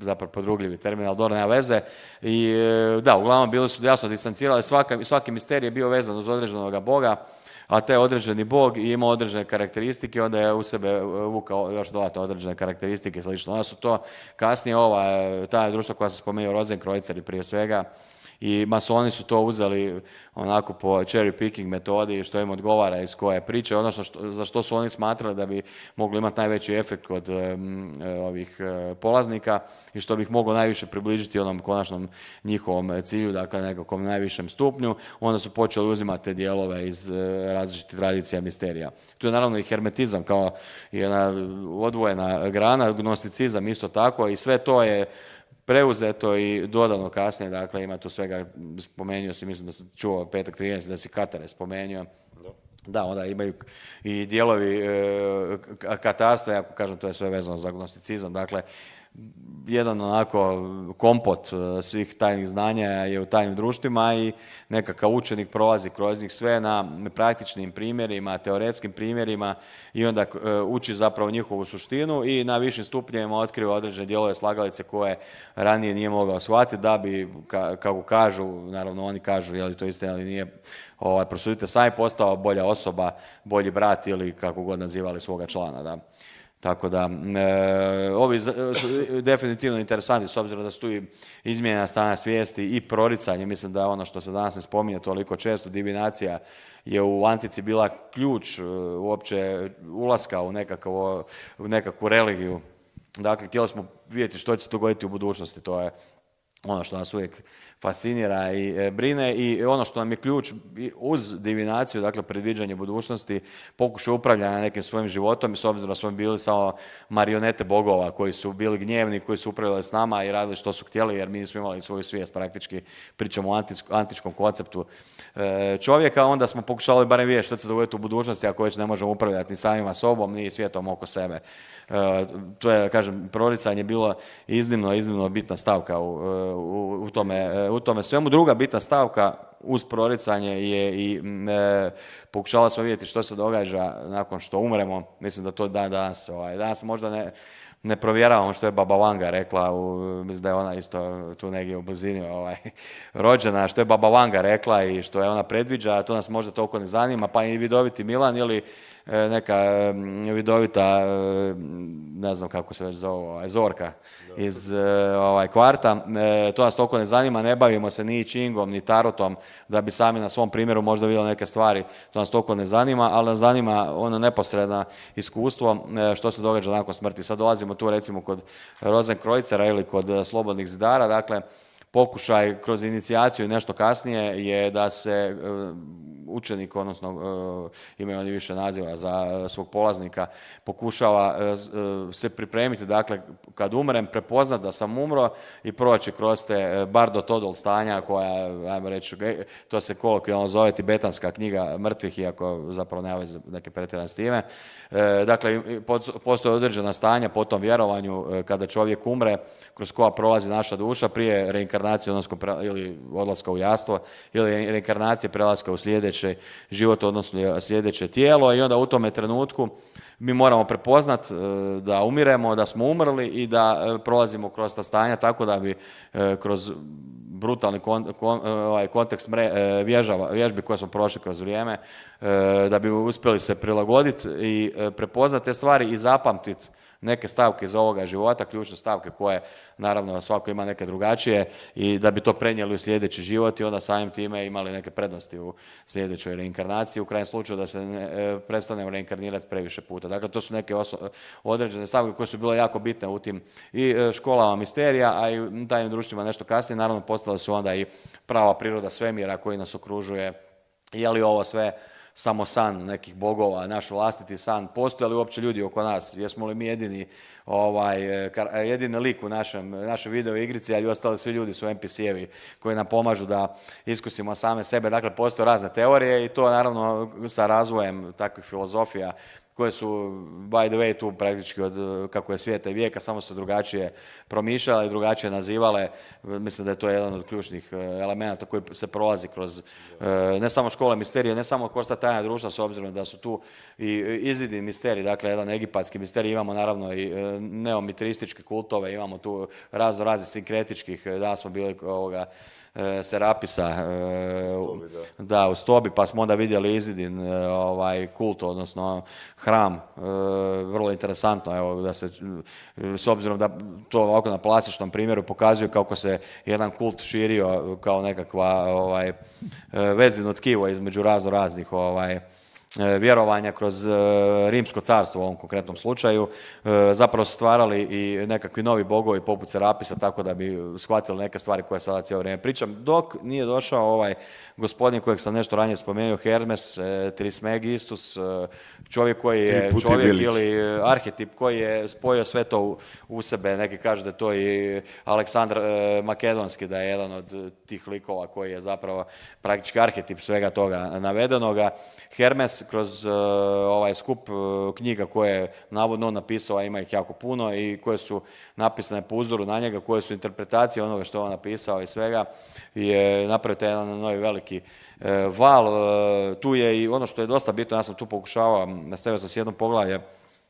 zapravo podrugljivi termin, ali dobro, nema veze. I da, uglavnom bili su jasno distancirali, svaki misterij je bio vezan uz određenog boga, a taj određeni bog i imao određene karakteristike, onda je u sebe vukao još dodatno određene karakteristike i slično. Onda su to kasnije ta društva koja se spomenuo, Rozenkrojceri prije svega, i masoni su to uzeli onako po cherry picking metodi, što im odgovara iz koje priče, ono za što su oni smatrali da bi mogli imati najveći efekt kod ovih polaznika i što bi ih moglo najviše približiti onom konačnom njihovom cilju, dakle nekakvom najvišem stupnju. Onda su počeli uzimati te dijelove iz različitih tradicija misterija. Tu je naravno i hermetizam kao jedna odvojena grana, gnosticizam isto tako, i sve to je preuzeto i dodano kasnije, dakle ima tu svega, spomenuo si, mislim da sam čuo petak 13, da si Katare spomenuo. Da, onda imaju i dijelovi katarstva, ja kažem, to je sve vezano za gnosticizam, dakle jedan onako kompot svih tajnih znanja je u tajnim društvima i nekakav učenik prolazi kroz njih sve na praktičnim primjerima, teoretskim primjerima i onda uči zapravo njihovu suštinu i na višim stupnjevima otkriva određene dijelove slagalice koje ranije nije mogao shvatiti da bi, kako kažu, naravno oni kažu je li to istina ili nije, prosudite sami, postao bolja osoba, bolji brat ili kako god nazivali svoga člana, da. Tako da, ovi su definitivno interesanti s obzirom da su tu i izmijenjena stanja svijesti i proricanje. Mislim da je ono što se danas ne spominje toliko često, divinacija je u antici bila ključ uopće ulaska u nekakvu religiju. Dakle, htjeli smo vidjeti što će se dogoditi u budućnosti, to je ono što nas uvijek fascinira i brine i ono što nam je ključ uz divinaciju, dakle predviđanje budućnosti, pokušaj upravljanja nekim svojim životom i s obzirom da smo bili samo marionete bogova koji su bili gnjevni, koji su upravljali s nama i radili što su htjeli jer mi nismo imali svoju svijest, praktički pričamo o antičkom konceptu čovjeka, onda smo pokušali barem vidjeti što će se dogoditi u budućnosti ako već ne možemo upravljati ni samima sobom, ni svijetom oko sebe. To je, kažem, proricanje bilo iznimno bitna stavka u tome svemu. Druga bitna stavka uz proricanje je i pokušala smo vidjeti što se događa nakon što umremo. Mislim da to danas možda ne provjeravamo što je Baba Vanga rekla, mislim da je ona isto tu negdje u blizini rođena, što je Baba Vanga rekla i što je ona predviđa, to nas možda toliko ne zanima, pa i vidoviti Milan ili neka vidovita, ne znam kako se već zove, Zorka iz kvarta. To nas toliko ne zanima, ne bavimo se ni čingom, ni tarotom, da bi sami na svom primjeru možda vidjeli neke stvari, to nas toliko ne zanima, ali nas zanima ono neposredno iskustvo što se događa nakon smrti. Sad dolazimo tu recimo kod Rozenkrojcera ili kod Slobodnih zidara, dakle, pokušaj kroz inicijaciju i nešto kasnije je da se učenik, odnosno imaju oni više naziva za svog polaznika, pokušava se pripremiti, dakle, kad umrem, prepoznat da sam umro i proći kroz te Bardo Todol stanja koja, ajmo reći, to se kolokvijalno zove tibetanska knjiga mrtvih, iako zapravo nema veze neke pretjerane s time. Dakle, postoje određena stanja po tom vjerovanju kada čovjek umre, kroz koja prolazi naša duša prije reinkarnacije, odnosno ili odlaska u jastvo, ili reinkarnacije prelaska u sljedeći život, odnosno sljedeće tijelo, i onda u tome trenutku mi moramo prepoznat da umiremo, da smo umrli i da prolazimo kroz ta stanja, tako da bi kroz brutalni kontekst vježbi koje smo prošli kroz vrijeme, da bi uspjeli se prilagoditi i prepoznati te stvari i zapamtiti neke stavke iz ovoga života, ključne stavke koje, naravno, svako ima neke drugačije, i da bi to prenijeli u sljedeći život i onda samim time imali neke prednosti u sljedećoj reinkarnaciji, u krajnjem slučaju da se ne prestanemo reinkarnirati previše puta. Dakle, to su neke određene stavke koje su bile jako bitne u tim i školama misterija, a i u tajnim društvima nešto kasnije. Naravno, postale su onda i prava priroda svemira koji nas okružuje. Je li ovo sve samo san nekih bogova, naš vlastiti san? Postoje li uopće ljudi oko nas? Jesmo li mi jedini lik u našoj video igrici, a i ostali svi ljudi su NPC-evi koji nam pomažu da iskusimo same sebe? Dakle, postoje razne teorije i to naravno sa razvojem takvih filozofija koje su, by the way, tu praktički od kako je svijeta i vijeka, samo se drugačije promišljale i drugačije nazivale. Mislim da je to jedan od ključnih elemenata koji se prolazi kroz ne samo škole misterije, ne samo kroz ta tajna društva, s obzirom da su tu i izvidni misteriji, dakle jedan egipatski misterij, imamo naravno i neomitrističke kultove, imamo tu razno sinkretičkih, danas smo bili Serapisa u Stobi, pa smo onda vidjeli Izidin kult, odnosno hram, vrlo interesantno, evo, da se, s obzirom da to ovako na plastičnom primjeru pokazuju kako se jedan kult širio kao nekakva vezivno tkivo između raznih vjerovanja kroz Rimsko carstvo u ovom konkretnom slučaju, zapravo stvarali i nekakvi novi bogovi poput Serapisa, tako da bi shvatili neke stvari koje sada cijelo vrijeme pričam, dok nije došao ovaj gospodin kojeg sam nešto ranije spomenuo, Hermes Trismegistus, čovjek koji je čovjek ili arhetip koji je spojio sve to u sebe. Neki kažu da je to i Aleksandar Makedonski, da je jedan od tih likova koji je zapravo praktički arhetip svega toga navedenoga. Hermes kroz ovaj skup knjiga koje je navodno on napisao, a ima ih jako puno i koje su napisane po uzoru na njega, koje su interpretacije onoga što je on napisao i svega, je napravio taj jedan novi veliki val. Tu je i ono što je dosta bitno, ja sam tu pokušavao, nastavio sam s jednom poglavlje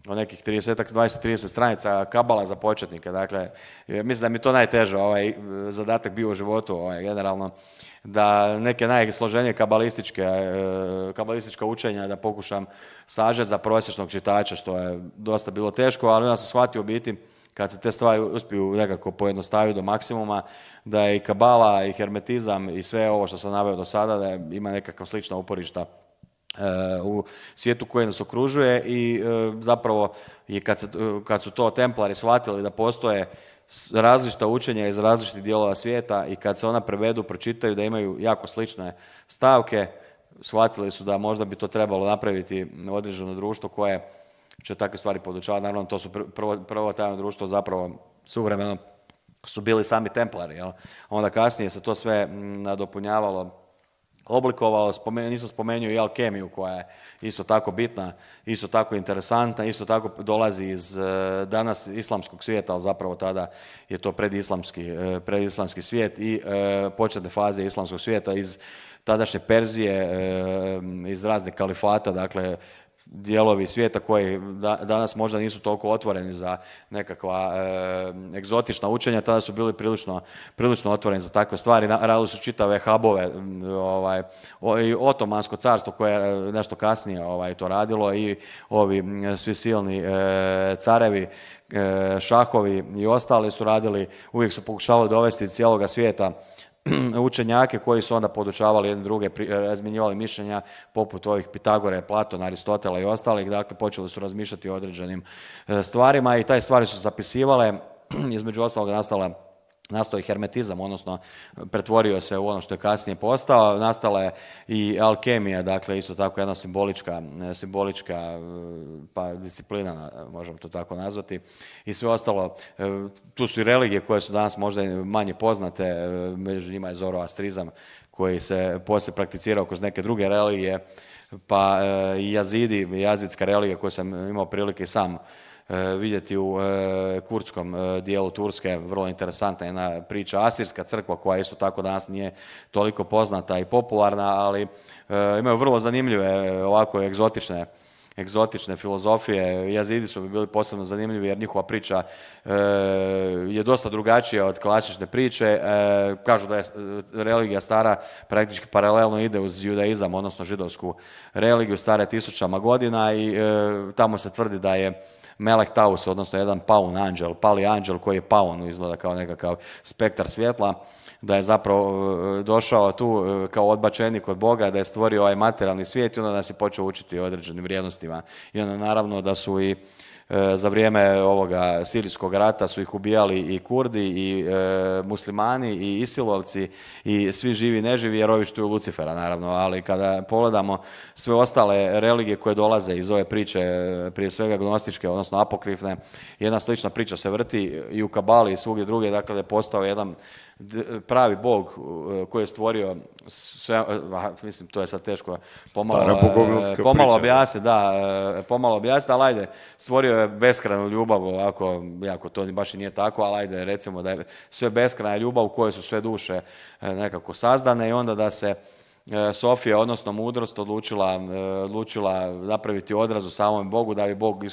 o nekih 20-30 stranica kabala za početnike. Dakle, mislim da mi to najteže zadatak bio u životu, generalno, da neke najsloženije kabalistička učenja da pokušam sažeti za prosječnog čitača, što je dosta bilo teško, ali onda sam shvatio u biti, kad se te stvari uspiju nekako pojednostaviti do maksimuma, da je i kabala i hermetizam i sve ovo što sam naveo do sada, da ima nekakva slična uporišta u svijetu koji nas okružuje i zapravo je kad su to templari shvatili da postoje različita učenja iz različitih dijelova svijeta i kad se ona prevedu, pročitaju da imaju jako slične stavke, shvatili su da možda bi to trebalo napraviti određeno društvo koje će takve stvari podučavati. Naravno, to su prvo tajno društvo zapravo suvremeno su bili sami templari, jel? Onda kasnije se to sve nadopunjavalo, oblikovalo. Nisam spomenuo i alkemiju koja je isto tako bitna, isto tako interesantna, isto tako dolazi iz danas islamskog svijeta, ali zapravo tada je to predislamski svijet i početne faze islamskog svijeta iz tadašnje Perzije, iz raznih kalifata, dakle dijelovi svijeta koji danas možda nisu toliko otvoreni za nekakva egzotična učenja, tada su bili prilično otvoreni za takve stvari. Radili su čitave hubove, i Otomansko carstvo koje je nešto kasnije to radilo i ovi svi silni carevi, šahovi i ostali su radili, uvijek su pokušavali dovesti cijeloga svijeta učenjake koji su onda podučavali jedne druge, razmjenjivali mišljenja poput ovih Pitagore, Platona, Aristotela i ostalih. Dakle, počeli su razmišljati o određenim stvarima i taj stvari su zapisivale. Između ostalog nastala nastao je hermetizam, odnosno pretvorio se u ono što je kasnije postao, nastala je i alkemija, dakle isto tako jedna simbolička pa disciplina, možemo to tako nazvati, i sve ostalo. Tu su i religije koje su danas možda i manje poznate, među njima je zoroastrizam koji se poslije prakticirao kroz neke druge religije, pa i jazidska religija koju sam imao prilike i sam vidjeti u kurdskom dijelu Turske, vrlo interesantna jedna priča. Asirska crkva koja isto tako danas nije toliko poznata i popularna, ali imaju vrlo zanimljive ovako egzotične filozofije. Jazidi su bi bili posebno zanimljivi jer njihova priča je dosta drugačija od klasične priče. Kažu da je religija stara, praktički paralelno ide uz judaizam, odnosno židovsku religiju, stare tisućama godina, i tamo se tvrdi da je Melek Taus, odnosno jedan pali anđel koji je paon, izgleda kao nekakav spektar svjetla, da je zapravo došao tu kao odbačenik od Boga, da je stvorio ovaj materijalni svijet i onda nas je počeo učiti o određenim vrijednostima. I onda naravno da su i za vrijeme ovoga sirijskog rata su ih ubijali i Kurdi i muslimani i Isilovci i svi živi i neživi jer ovi štuju Lucifera naravno, ali kada pogledamo sve ostale religije koje dolaze iz ove priče, prije svega gnostičke, odnosno apokrifne, jedna slična priča se vrti i u Kabali i svugdje druge, dakle da je postao jedan pravi Bog koji je stvorio sve, mislim to je sad teško pomalo objasniti, ali ajde, stvorio je beskrajnu ljubav, ovako, jako to baš i nije tako, ali ajde, recimo da je sve beskrajna ljubav u kojoj su sve duše nekako sazdane i onda da se Sofija, odnosno mudrost, odlučila napraviti odraz u samom Bogu, da bi Bog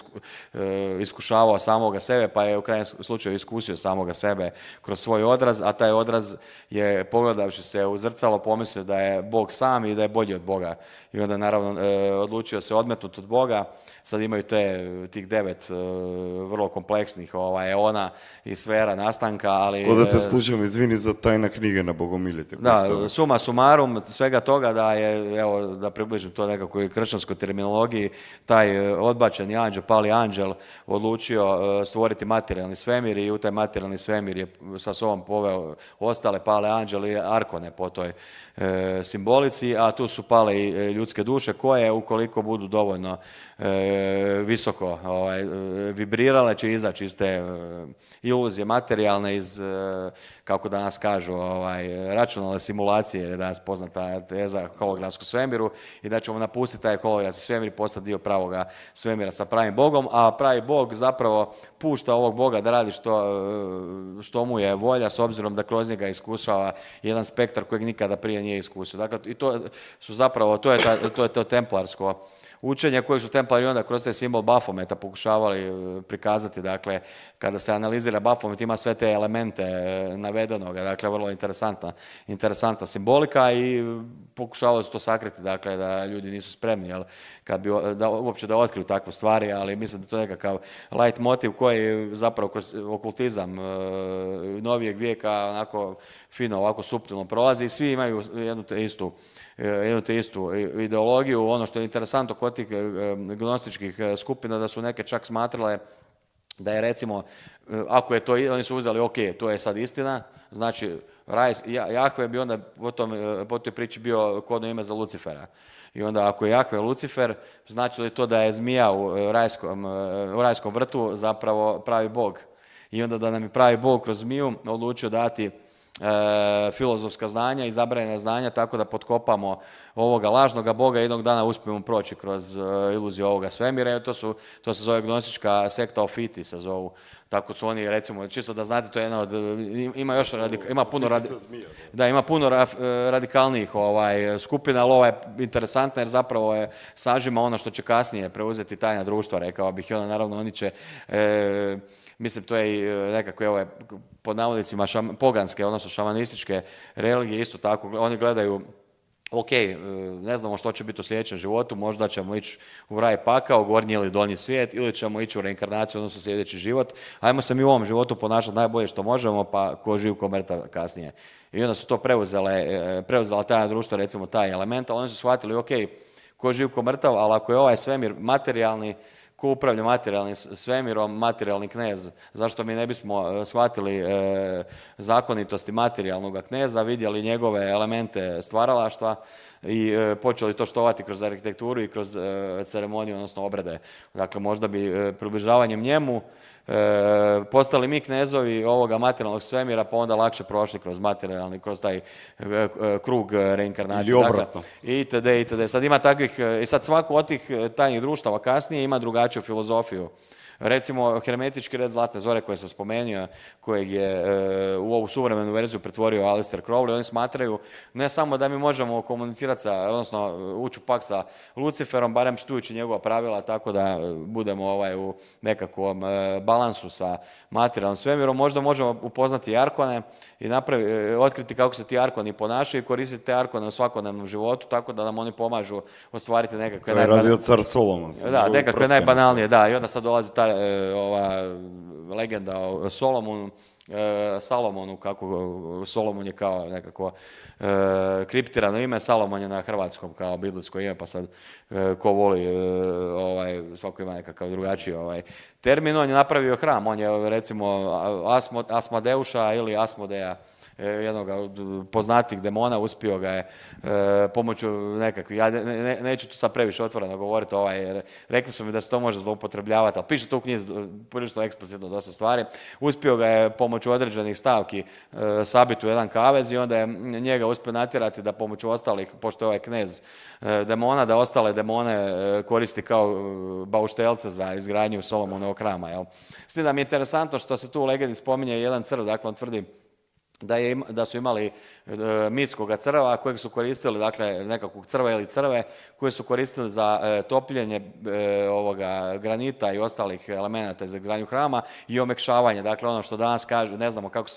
iskušavao samoga sebe, pa je u krajnjem slučaju iskusio samoga sebe kroz svoj odraz, a taj odraz je, pogledavši se u zrcalo, pomislio da je Bog sam i da je bolji od Boga. I onda naravno odlučio se odmetnuti od Boga. Sad imaju tih 9 vrlo kompleksnih eona i sfera nastanka, ali... Ko da te slušam, izvini za tajna knjige na Bogomilite. Da, suma sumarum svega toga da je, evo da približim to nekako i kršćanskoj terminologiji, taj odbačeni anđel, pali anđel, odlučio stvoriti materijalni svemir i u taj materijalni svemir je sa sobom poveo ostale pale anđele i arkone po toj simbolici, a tu su pale i ljudske duše koje, ukoliko budu dovoljno visoko vibrirale, će izaći iz te iluzije materijalne, iz, kako danas kažu, računalne simulacije, jer je danas poznata teza holografskom svemiru, i da ćemo napustiti taj holografski svemir i postati dio pravoga svemira sa pravim Bogom, a pravi Bog zapravo pušta ovog Boga da radi što mu je volja, s obzirom da kroz njega iskušava jedan spektar kojeg nikada prije nije iskusio. Dakle, i to su zapravo, to je to templarsko učenje kojeg su templari onda kroz taj simbol Bafometa pokušavali prikazati. Dakle, kada se analizira Bafomet, ima sve te elemente navedenoga, dakle, vrlo interesantna simbolika i pokušavalo se to sakriti, dakle, da ljudi nisu spremni, jel, uopće da otkriju takve stvari, ali mislim da to je nekakav light motiv koji zapravo kroz okultizam novijeg vijeka onako fino, ovako suptilno prolazi i svi imaju jednu te istu ideologiju. Ono što je interesantno kod tih gnostičkih skupina, da su neke čak smatrale da je, recimo, ako je to, oni su uzeli, ok, to je sad istina, znači Jahve bi onda po toj priči bio kodno ime za Lucifera. I onda ako je Jahve Lucifer, znači li to da je zmija u rajskom vrtu zapravo pravi Bog? I onda da nam je pravi Bog kroz zmiju odlučio dati filozofska znanja i zabranjena znanja, tako da potkopamo ovoga lažnoga Boga i jednog dana uspijemo proći kroz iluziju ovoga svemira. To se zove gnostička sekta Ofiti, se zovu. Tako su oni, recimo, čisto da znate, to je jedna od, ima puno radikalnijih skupina, ali ova je interesantna jer zapravo je sažima ono što će kasnije preuzeti tajna društva, rekao bih, i onda naravno oni će, mislim, to je i nekakve ove, pod navodnicima, poganske, odnosno šamanističke religije, isto tako, oni gledaju, ok, ne znamo što će biti u sljedećem životu, možda ćemo ići u raj pakao, gornji ili donji svijet, ili ćemo ići u reinkarnaciju, odnosno sljedeći život. Ajmo se mi u ovom životu ponašati najbolje što možemo, pa ko živ, ko mrtav kasnije. I onda su to preuzela tajna društva, recimo taj element, ali oni su shvatili, ok, ko živ, ko mrtav, ali ako je ovaj svemir materijalni, ko upravlja materijalnim svemirom, materijalni knez. Zašto mi ne bismo shvatili zakonitosti materijalnog kneza, vidjeli njegove elemente stvaralaštva i počeli to štovati kroz arhitekturu i kroz ceremoniju, odnosno obrede. Dakle, možda bi približavanjem njemu postali mi knezovi ovoga materijalnog svemira, pa onda lakše prošli kroz materijalni, kroz taj krug reinkarnacije. Ili obratno. Dakle, itd. Sad ima takvih, i sad svako od tih tajnih društava kasnije ima drugačiju filozofiju. Recimo, hermetički red Zlatne zore koje sam spomenuo, kojeg je u ovu suvremenu verziju pretvorio Aleister Crowley, oni smatraju ne samo da mi možemo komunicirati odnosno ući u pak sa Luciferom, barem štujući njegova pravila, tako da budemo u nekakvom balansu sa materijalnom svemirom, možda možemo upoznati i arkone i otkriti kako se ti arkoni ponašaju i koristiti te arkone u svakodnevnom životu, tako da nam oni pomažu ostvariti nekakve... To je radio car Solomon. Da, nekakve najbanalnije, da, i onda sad dolazi ta legenda o Salomonu, kako Solomon je kao nekako kriptirano ime, Salomon je na hrvatskom kao biblijsko ime, pa sad ko voli, svako ima nekakav drugačiji termin. On je napravio hram, on je recimo Asmodeuša ili Asmodeja, jednog od poznatih demona, uspio ga je pomoću nekakvih, ja neću tu sad previše otvoreno govoriti, jer rekli su mi da se to može zloupotrebljavati, ali piše tu u knjizi prilično eksplicitno dosta stvari. Uspio ga je pomoću određenih stavki sabiti u jedan kavez i onda je njega uspio natjerati da pomoću ostalih, pošto je ovaj knez demona, da ostale demone koristi kao bauštelce za izgradnju Solomonovog hrama. Jel? S tim da mi je interesantno što se tu u legendi spominje jedan crv, dakle on tvrdi da su imali mitskoga crva kojeg su koristili, dakle nekakvog crva ili crve, koje su koristili za topljenje granita i ostalih elemenata za izgradnju hrama i omekšavanje. Dakle, ono što danas kažu, ne znamo kako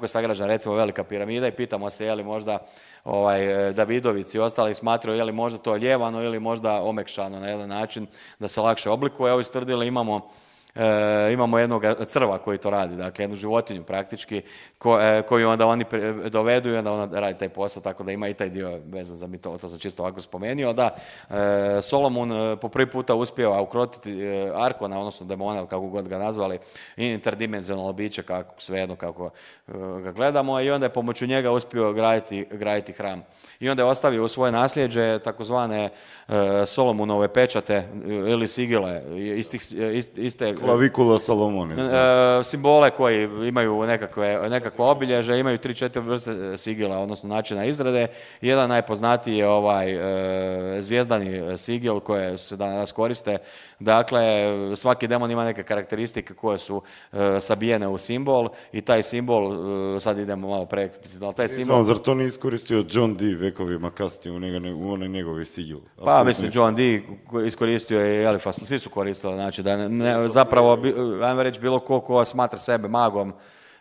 je sagrađena recimo velika piramida i pitamo se je li možda Davidovici i ostali smatraju je li možda to ljevano ili možda omekšano na jedan način da se lakše oblikuje. Ovi stvrdili imamo jednog crva koji to radi, dakle jednu životinju praktički koju onda oni dovedu i onda ona radi taj posao, tako da ima i taj dio vezan za mitologiju, to sam čisto ovako spomenuo, da Solomon po prvi puta uspijeva ukrotiti arkona, odnosno demona, kako god ga nazvali, interdimenzionalno biće, svejedno kako ga gledamo, i onda je pomoću njega uspio graditi hram. I onda je ostavio u svoje nasljeđe takozvane Solomonove pečate ili sigile, iste klavikula Salomoni. Simbole koji imaju nekakva obilježja, imaju 3-4 vrste sigila, odnosno načina izrade. Jedan najpoznatiji je zvijezdani sigil koje se danas koriste. Dakle, svaki demon ima neke karakteristike koje su sabijene u simbol i taj simbol, sad idemo malo preeksplicitno, ali taj simbol... Zar to nije iskoristio John Dee vekovima kasnije u onaj njegovi sigil? Pa mislim, John Dee iskoristio je Elifas, svi su koristili, znači da zapravo, ajmo reći, bilo ko smatra sebe magom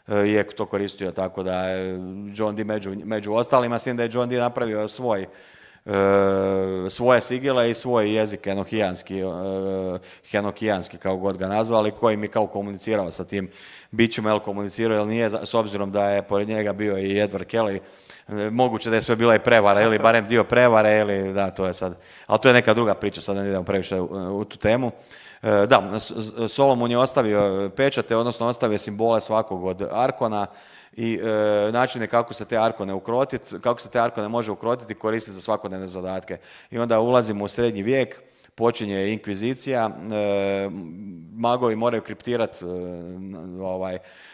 je to koristio, tako da je John Dee među ostalima, s tim da je John Dee napravio svoje sigile i svoj jezik henokijanski, kao god ga nazvali, koji mi kao komunicirao sa tim bićima, komunicirao ili nije, s obzirom da je pored njega bio i Edward Kelly, moguće da je sve bila i prevara, ili barem dio prevare, ili da, to je sad, ali to je neka druga priča, sad ne idemo previše u tu temu. Da, Solomon je ostavio pečate, odnosno ostavio simbole svakog od arkona i načine kako se te arkone može ukrotiti, koristiti za svakodnevne zadatke. I onda ulazimo u srednji vijek, počinje inkvizicija, magovi moraju kriptirati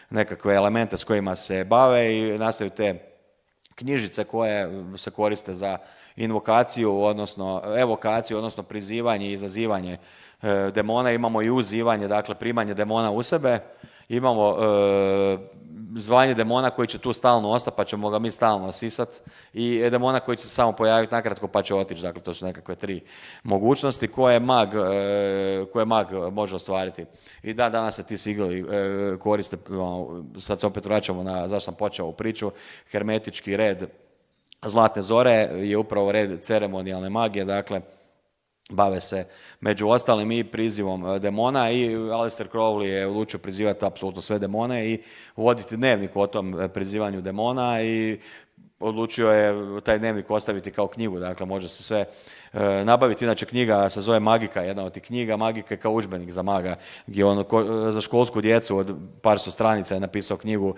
nekakve elemente s kojima se bave i nastaju te knjižice koje se koriste za invokaciju, odnosno evokaciju, odnosno prizivanje i izazivanje demona. Imamo i uzivanje, dakle primanje demona u sebe. Imamo zvanje demona koji će tu stalno ostati, pa ćemo ga mi stalno sisat, i demona koji će se samo pojaviti nakratko pa će otići. Dakle, to su nekakve 3 mogućnosti koje mag može ostvariti. I da, danas se ti sigili koriste, sad se opet vraćamo na zašto sam počeo ovu priču, hermetički red Zlatne zore je upravo red ceremonijalne magije, dakle, bave se među ostalim i prizivom demona, i Aleister Crowley je odlučio prizivati apsolutno sve demone i voditi dnevnik o tom prizivanju demona, i odlučio je taj dnevnik ostaviti kao knjigu, dakle može se sve nabaviti. Inače knjiga se zove Magika, jedna od tih knjiga. Magika je kao udžbenik za maga, gdje on za školsku djecu od par sto stranica je napisao knjigu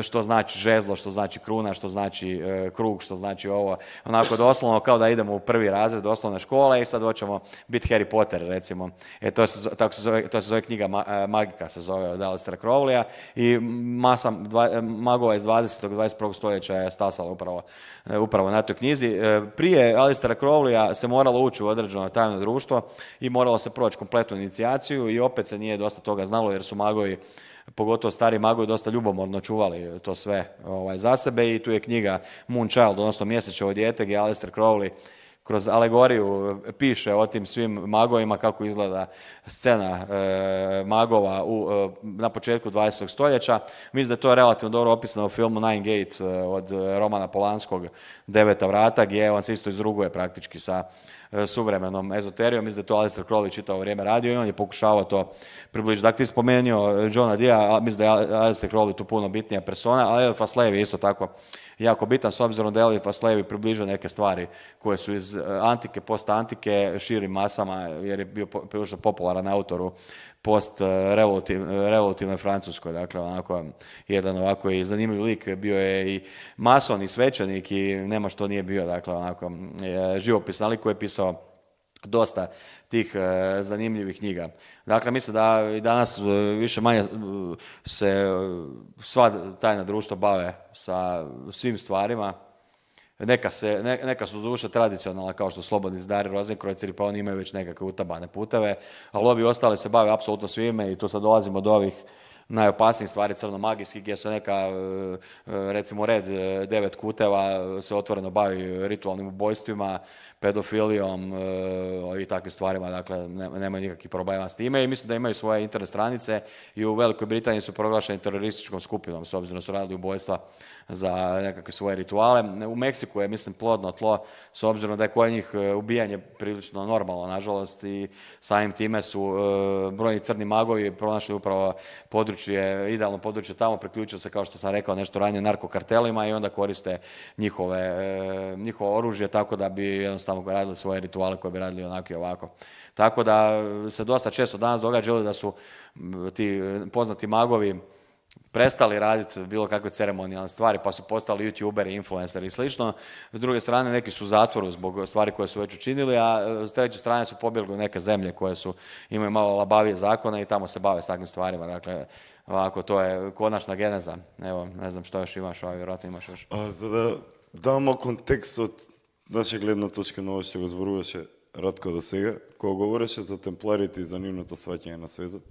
što znači žezlo, što znači kruna, što znači krug, što znači ovo. Onako doslovno kao da idemo u prvi razred osnovne škole i sad hoćemo biti Harry Potter, recimo. To se zove knjiga Magika, se zove od Aleister Crowleya i masa magova iz 20. i 21. stoljeća je stasala upravo na toj knjizi. Prije Aleistera Crowleya se moralo ući u određeno tajno društvo i moralo se proći kompletnu inicijaciju i opet se nije dosta toga znalo jer su magovi, pogotovo stari magovi, dosta ljubomorno čuvali to sve za sebe i tu je knjiga Moonchild, odnosno Mjesečevo dijete, gdje Aleister Crowley kroz alegoriju piše o tim svim magovima kako izgleda scena magova na početku 20. stoljeća. Mislim da je to relativno dobro opisano u filmu Nine Gate od Romana Polanskog, Deveta vrata, gdje on se isto izruguje praktički sa suvremenom ezoterijom. Mislim da je to Aleister Crowley čitavo vrijeme radio i on je pokušavao to približiti. Dakle, ti spomenuo Johna Dea, mislim da je Aleister Crowley tu puno bitnija persona, ali Eliphas Levi je isto tako jako bitan, s obzirom da je Eliphas Levi približio neke stvari koje su iz antike, post-antike, širim masama, jer je bio prilično popularan autor u post-revolutivnoj Francuskoj. Dakle, onako, jedan ovako i zanimljiv lik, bio je i mason i svećenik i nema što nije bio, dakle, onako, živopisan lik koji je pisao dosta tih zanimljivih knjiga. Dakle, mislim da i danas više manje se sva tajna društva bave sa svim stvarima. Neka su duše tradicionalna, kao što Slobodni zidari, Rozenkrojceri, pa oni imaju već nekakve utabane puteve, ali ovi ostali se bave apsolutno svime i tu sad dolazimo do ovih najopasnijih stvari crnomagijskih, gdje se neka, recimo red 9 kuteva se otvoreno bavi ritualnim ubojstvima, pedofilijom i takvim stvarima, dakle nemaju nikakvih problema s time i mislim da imaju svoje internet stranice i u Velikoj Britaniji su proglašeni terorističkom skupinom, s obzirom da su radili ubojstva za nekakve svoje rituale. U Meksiku je, mislim, plodno tlo, s obzirom da je kod njih ubijanje prilično normalno, nažalost, i samim time su brojni crni magovi pronašli upravo idealno područje tamo, priključio se, kao što sam rekao, nešto ranije narkokartelima i onda koriste njihovo oružje tako da bi jednostavno radili svoje rituale koje bi radili onako i ovako. Tako da se dosta često danas događalo da su ti poznati magovi prestali raditi bilo kakve ceremonijalne stvari, pa su postali youtuberi, influenceri i slično. S druge strane, neki su u zatvoru zbog stvari koje su već učinili, a s treće strane su pobjegli u neke zemlje koje imaju malo labavije zakone i tamo se bave s takvim stvarima. Dakle, ovako, to je konačna geneza. Evo, ne znam što još imaš, vjerojatno imaš još. За да дамо контекст од наша гледна точка на ова што го зборуваше Радко до сега, кога говореше за темпларите и за нивното сваќање на светот,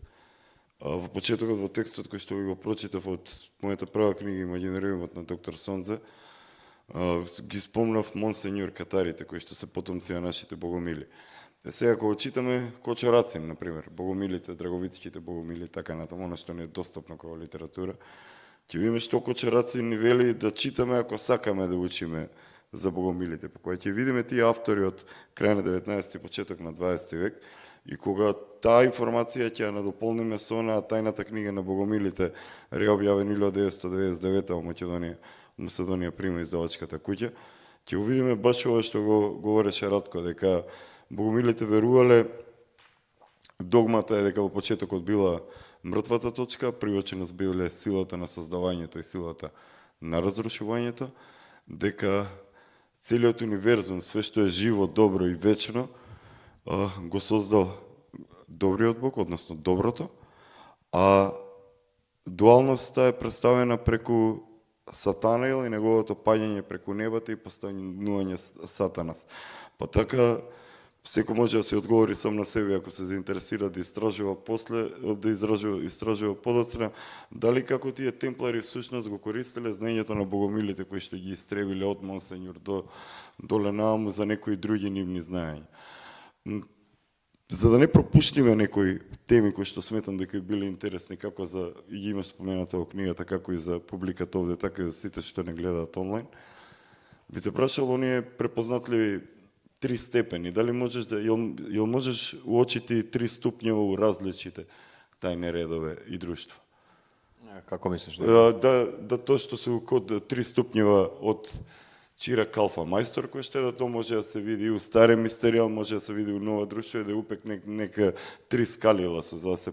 во почетокот во текстот кој што ви го прочитав од мојата прва книга Имагинариумот на доктор Сонзе, ги спомнав Монсеньор Катарите, кои што се потомци на нашите богомили. Сега кога читаме Кочорацин, например, богомилите, драговицките богомили, така натаму, она што не е достапно како литература, ќе видиме што Кочорацин ни вели да читаме ако сакаме да учиме за богомилите. Па кога ќе видиме тие автори од крај на 19 и почеток на 20 век, и кога таа информација ќе ја надополниме со онаа тајната книга на богомилите, реобјавена 1999 во Македонија Прима издавачката куќа, ќе увидиме баш ова што го говореше Радко, дека богомилите верувале, догмата е дека во почетокот била мртвата точка, привоченост биле силата на создавањето и силата на разрушувањето, дека целиот универзум, све што е живо, добро и вечно, го создал добриот Бог, односно доброто, а дуалноста е представена преку Сатанаил и неговото паѓање преку небата и постанување Сатанас. Па така, секој може да се одговори сам на себе ако се заинтересира да истражува после, да истражува подоцна, дали како тие темплари всушност го користеле знаењето на богомилите кои што ги истребиле од Монсеньор доле нааму за некои други нивни знаења. За да не пропуштиме некои теми кои што сметам дека биле интересни, како за, и ги има споменато во книгата, како и за публиката овде, така и за сите што не гледаат онлайн, би те прашал оние препознатливи 3 степени. Дали можеш да, јел можеш уочити 3 ступњева у различите тајни редове и друштва? Како мислиш? Да тоа што се код 3 ступњева од Čira Kalfa majstor, koji što da to može da se vidi i u starem misterijal, može da se vidi u nova društva i da je upek neka 3 skalijela su, za da se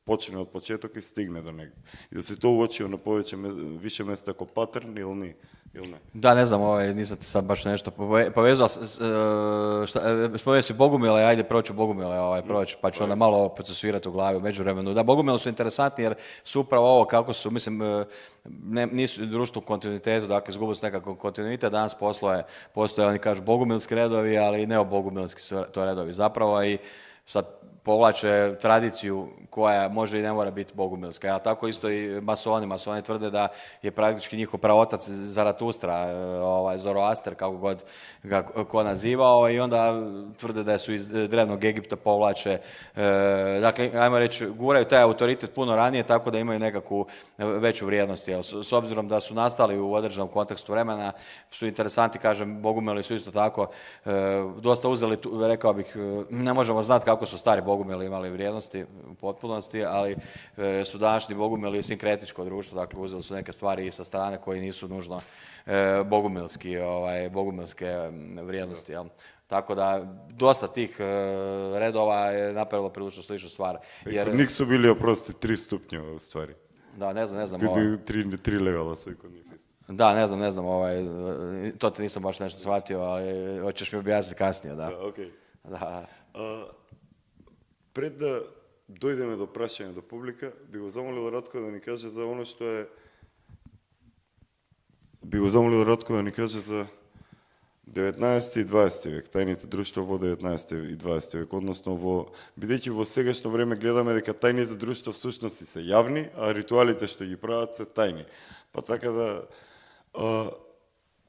počne od početok i stigne do negdje. I da se to uočio na više mjesta ako pattern ili ne? Da, ne znam, nisam ti sad baš nešto povezao. Spomenuo si Bogumile, ajde proću Bogumile, pa ću onda malo procesuirati u glavi u međuvremenu. Da, Bogumile su interesantni jer su upravo ovo kako su, mislim, nisu društvo u kontinuitetu, dakle izgubili su nekakav kontinuitet, danas postoje, oni kažu bogumilski redovi, ali neobogumilski su to redovi zapravo i sad povlače tradiciju koja može i ne mora biti bogumilska. Ja, tako isto i masoni tvrde da je praktički njihov praotac Zaratustra, Zoroaster, kako god ga ko nazivao, i onda tvrde da su iz drevnog Egipta povlače. Dakle, ajmo reći, guraju taj autoritet puno ranije, tako da imaju nekakvu veću vrijednost. Jel? S obzirom da su nastali u određenom kontekstu vremena, su interesanti, kažem, bogumili su isto tako dosta uzeli, rekao bih, ne možemo znati kako su stari bogumili imali vrijednosti u potpunosti, ali su današnji bogumili sinkretičko društvo, dakle uzeli su neke stvari i sa strane koji nisu nužno bogumilske vrijednosti. Jel? Tako da dosta tih redova je napravilo prilično sličnu stvar. Jer kod njih su bili, oprosti, 3 stupnjeva u stvari. Da, ne znam. 3 levela su i kod njih isto. Da, ne znam, to te nisam baš nešto shvatio, ali hoćeš mi objasniti kasnije, da. Okej. Da. Pred da dojdeme do praćanja do publika, bi go zamolio Ratko da ni kaže za ono što je... Bi go zamolio Ratko da ni kaže za 19. i 20. vek, tajните društva во 19. и 20. век, односно бидејќи во сегашно време гледаме дека тајните друштва всушност се јавни, а ритуалите што ги прават се тајни. Па така да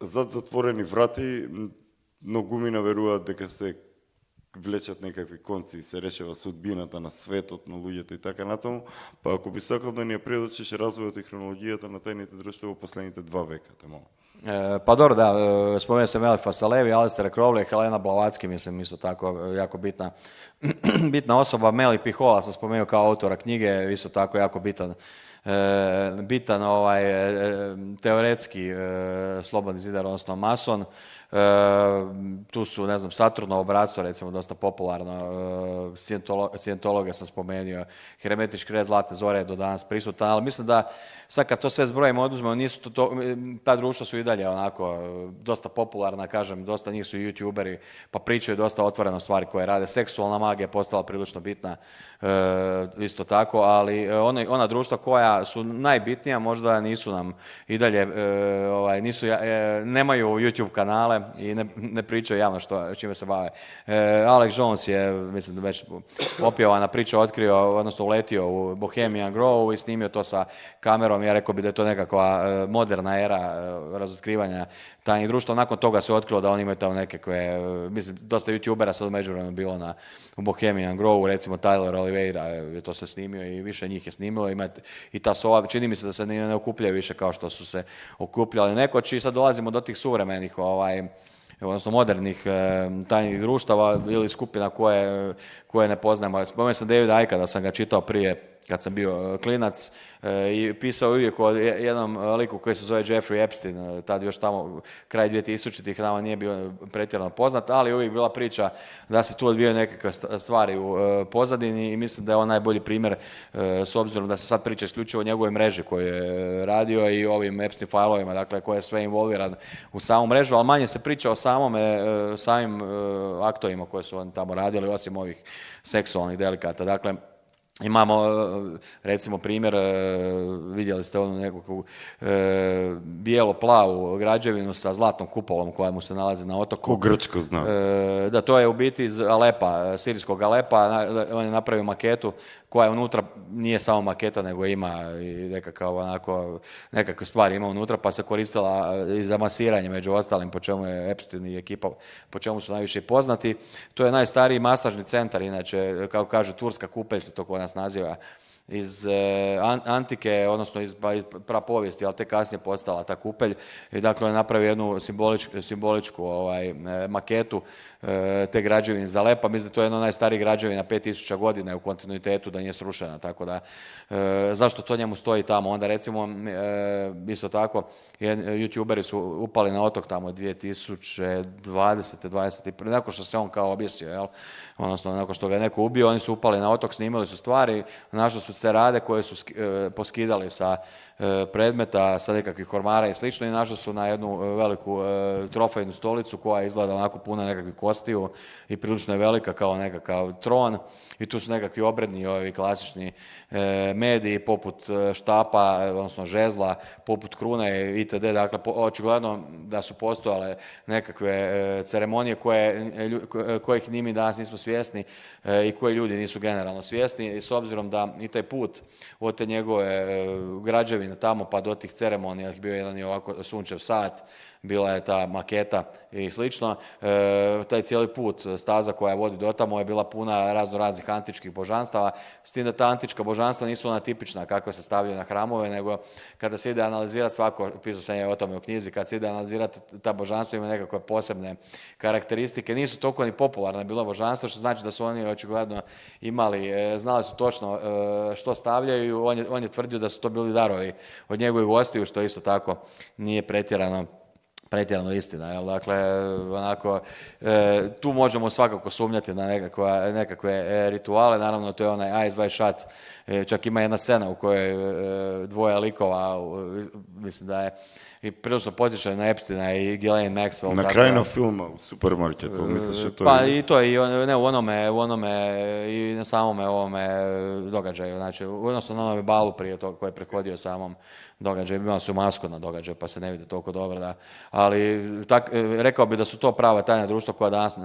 зад затворени врати многумина веруваат дека се влечат некакви конци и се решава судбината на светот, на луѓето и така натаму, па ако би сакал да ни ја предочиш развојот и хронологијата на тајните друштва во последните 2 века, те молам. Pa dobro, da, spomenuo sam Elifa Salevi, Alistaira Crowley, Helena Blavatsky, mislim, isto tako jako bitna osoba. Meli Pihola sam spomenuo kao autora knjige, isto tako jako bitan teoretski slobodni zidar, odnosno mason. Tu su, ne znam, Saturnovo bratstvo, recimo, dosta popularno, Scientologa sam spomenuo, Hermetički red Zlatne zore je do danas prisutan, ali mislim da sad kad to sve zbrojimo, oduzmemo, ta društva su i dalje onako dosta popularna, kažem, dosta njih su youtuberi, pa pričaju dosta otvoreno stvari koje rade. Seksualna magija je postala prilično bitna, isto tako, ali ona društva koja su najbitnija možda nisu nam i dalje, nemaju YouTube kanale i ne pričaju javno čime se bave. Alex Jones je, mislim da već opjevana priča, otkrio, odnosno uletio u Bohemian Grove i snimio to sa kamerom. Ja rekao bi da je to nekakva moderna era razotkrivanja tajnih društva. Nakon toga se otkrilo da oni imaju tamo nekakve, mislim, dosta youtubera sad u međuvremenu bilo u Bohemian Grove, recimo Tyler Oliveira je to sve snimio i više njih je snimilo. Ima i ta sova, čini mi se da se ne okupljaju više kao što su se okupljali nekoć i sad dolazimo do tih suvremenih, odnosno modernih tajnih društava ili skupina koje ne poznajemo. Spomenuo sam Davida Icka, da sam ga čitao prije kad sam bio klinac i pisao uvijek o jednom liku koji se zove Jeffrey Epstein, tad još tamo kraj 2000-ih nama nije bio pretjerano poznat, ali uvijek bila priča da se tu odvijaju nekakve stvari u pozadini i mislim da je on najbolji primjer s obzirom da se sad priča isključivo o njegovoj mreži koju je radio i ovim Epstein failovima, dakle koji je sve involviran u samu mrežu, ali manje se priča o samim aktovima koje su oni tamo radili, osim ovih seksualnih delikata. Dakle, imamo, recimo, primjer, vidjeli ste onu nekakvu bijelo-plavu građevinu sa zlatnom kupolom koja mu se nalazi na otoku. Ko Grčko zna. Da, to je u biti iz Alepa, sirijskog Alepa. On je napravio maketu koja unutra nije samo maketa, nego ima i nekakve stvari ima unutra, pa se koristila i za masiranje, među ostalim, po čemu je Epstein i ekipa, po čemu su najviše poznati. To je najstariji masažni centar, inače, kako kažu, turska kupelj se to kod nas naziva, iz antike, odnosno iz prapovijesti, ali te kasnije postala ta kupelj. I dakle, on je napravio jednu simboličku maketu te građevine za Lep, a mislim da to je jedna od najstarijih građevina, 5000 godina je u kontinuitetu, da nije srušena, tako da zašto to njemu stoji tamo? Onda recimo, isto tako, youtuberi su upali na otok tamo 2020. 21. nakon što se on kao objesio, jel? Odnosno nakon što ga je neko ubio, oni su upali na otok, snimali su stvari, našli su cerade koje su poskidali sa predmeta, sa nekakvih ormara i slično, i našli su na jednu veliku trofejnu stolicu koja izgleda onako puna nekakvih kostiju i prilično je velika kao nekakav tron, i tu su nekakvi obredni ovi klasični mediji poput štapa, odnosno žezla, poput krune itd. Dakle, očigledno da su postojale nekakve ceremonije kojih ni mi danas nismo svjesni i koje ljudi nisu generalno svjesni, i s obzirom da i taj put od te njegove građevine tamo pa do tih ceremonija, bio je jedan i ovako sunčev sat, bila je ta maketa i slično. Taj cijeli put, staza koja vodi do tamo je bila puna raznih antičkih božanstava, s tim da ta antička božanstva nisu ona tipična kakva se stavljaju na hramove, nego kada se ide analizirati svako, pisao sam je o tome u knjizi, kad se ide analizirati ta božanstva ima nekakve posebne karakteristike, nisu toliko ni popularne bilo božanstvo, što znači da su oni očigledno imali, znali su točno što stavljaju, on je tvrdio da su to bili darovi od njegovih gostiju, što isto tako nije pretjerano istina, jel? Dakle, onako, tu možemo svakako sumnjati na nekakve rituale, naravno to je onaj Eyes Wide Shut, čak ima jedna scena u kojoj dvoje likova, mislim da je i prilično podsjeća na Epsteina i Ghislaine Maxwell. Na kraju filma u supermarketu, misliš da to pa je? i to i ne u onome i na samome ovome događaju, znači odnosno na onome balu prije toga koji je prehodio samom događaju, imali su masku na događaju pa se ne vidi toliko dobro, da, ali rekao bi da su to prava tajna društva koja danas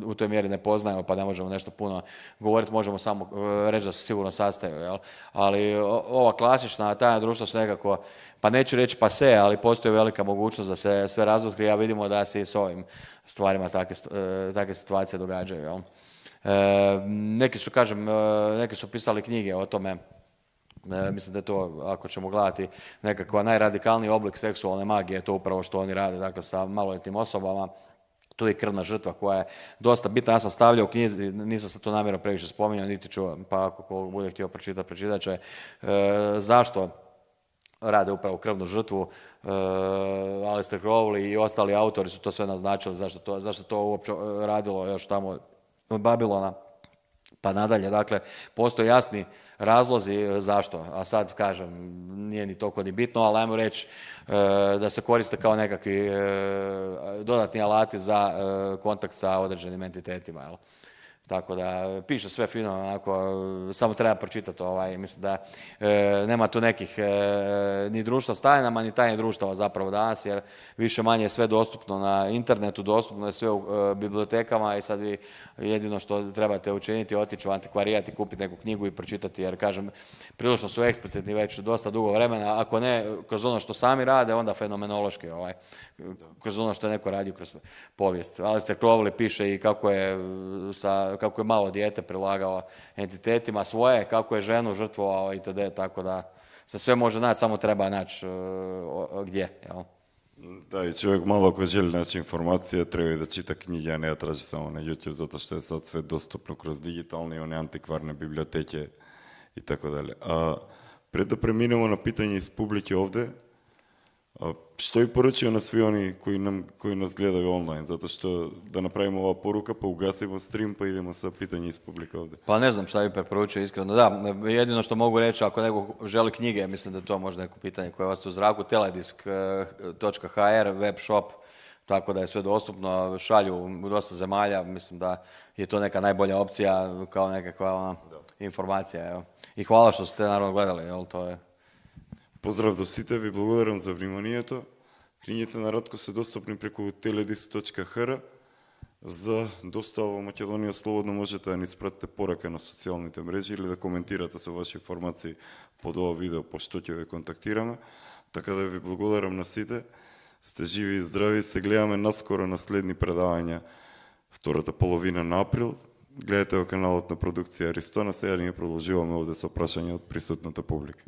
u toj mjeri ne poznajemo pa ne možemo nešto puno govoriti, možemo samo reći da se sigurno sastaju, jel? Ali ova klasična tajna društva su nekako, pa neću reći pase, ali postoji velika mogućnost da se sve razotkrije, a vidimo da se i s ovim stvarima takve situacije događaju, jel? Neki su pisali knjige o tome. Mislim da je to, ako ćemo gledati, nekakva najradikalniji oblik seksualne magije, to upravo što oni rade, dakle, sa maloljetnim osobama. Tu je krvna žrtva koja je dosta bitna. Ja sam stavljao u knjizi, nisam se to namjerno previše spominjao, niti ću, pa ako bude htio pročitat će zašto rade upravo krvnu žrtvu. Aleister Crowley i ostali autori su to sve naznačili, zašto to uopće radilo još tamo od Babilona pa nadalje. Dakle, postoje jasni razlozi zašto, a sad kažem, nije ni toliko ni bitno, ali ajmo reći da se koriste kao nekakvi dodatni alati za kontakt sa određenim entitetima, jel? Tako da piše sve fino, onako, samo treba pročitati mislim da nema tu nekih ni društva s tajnama, ni tajnih društava zapravo danas, jer više manje je sve dostupno na internetu, dostupno je sve u bibliotekama i sad vi jedino što trebate učiniti je otići u antikvarijat i kupiti neku knjigu i pročitati, jer kažem, prilično su eksplicitni već dosta dugo vremena, ako ne kroz ono što sami rade, onda fenomenološki, kroz ono što je neko radio kroz povijest. Aleister Crowley piše i kako je malo dijete prilagao entitetima svoje, kako je ženu žrtvovao itd. Tako da se sve može naći, samo treba naći gdje. Jel? Da, i čovjek malo ako želi naći informacije, treba i da čita knjige, a ne da traži samo na YouTube, zato što je sad sve dostupno kroz digitalne i one antikvarne biblioteke i tako dalje. Pred da preminemo na pitanje iz publike ovdje, što je poručio na svi oni koji nas gledaju online, zato što da napravimo ova poruka, pa ugasimo stream, pa idemo sa pitanje iz publike ovdje. Pa ne znam šta bi preporučio iskreno. Da, jedino što mogu reći, ako neko želi knjige, mislim da je to možda neko pitanje koje ostaje u zraku, teledisk.hr, web shop, tako da je sve dostupno, šalju u dosta zemalja, mislim da je to neka najbolja opcija kao nekakva informacija. Evo. I hvala što ste naravno gledali, jel, to je... Поздрав до сите, ви благодарам за вниманието. Книгите на Радко се достъпни преку teledis.hr. За достава во Македонија слободно можете да ни спратите порака на социјалните мрежи или да коментирате со ваши информации под ова видео, по што ќе ве контактираме. Така да ви благодарам на сите. Сте живи и здрави. Се гледаме наскоро на следни предавања втората половина на април. Гледате го каналот на продукција Аристона, сега ние продолжуваме овде со прашања од присутната публика.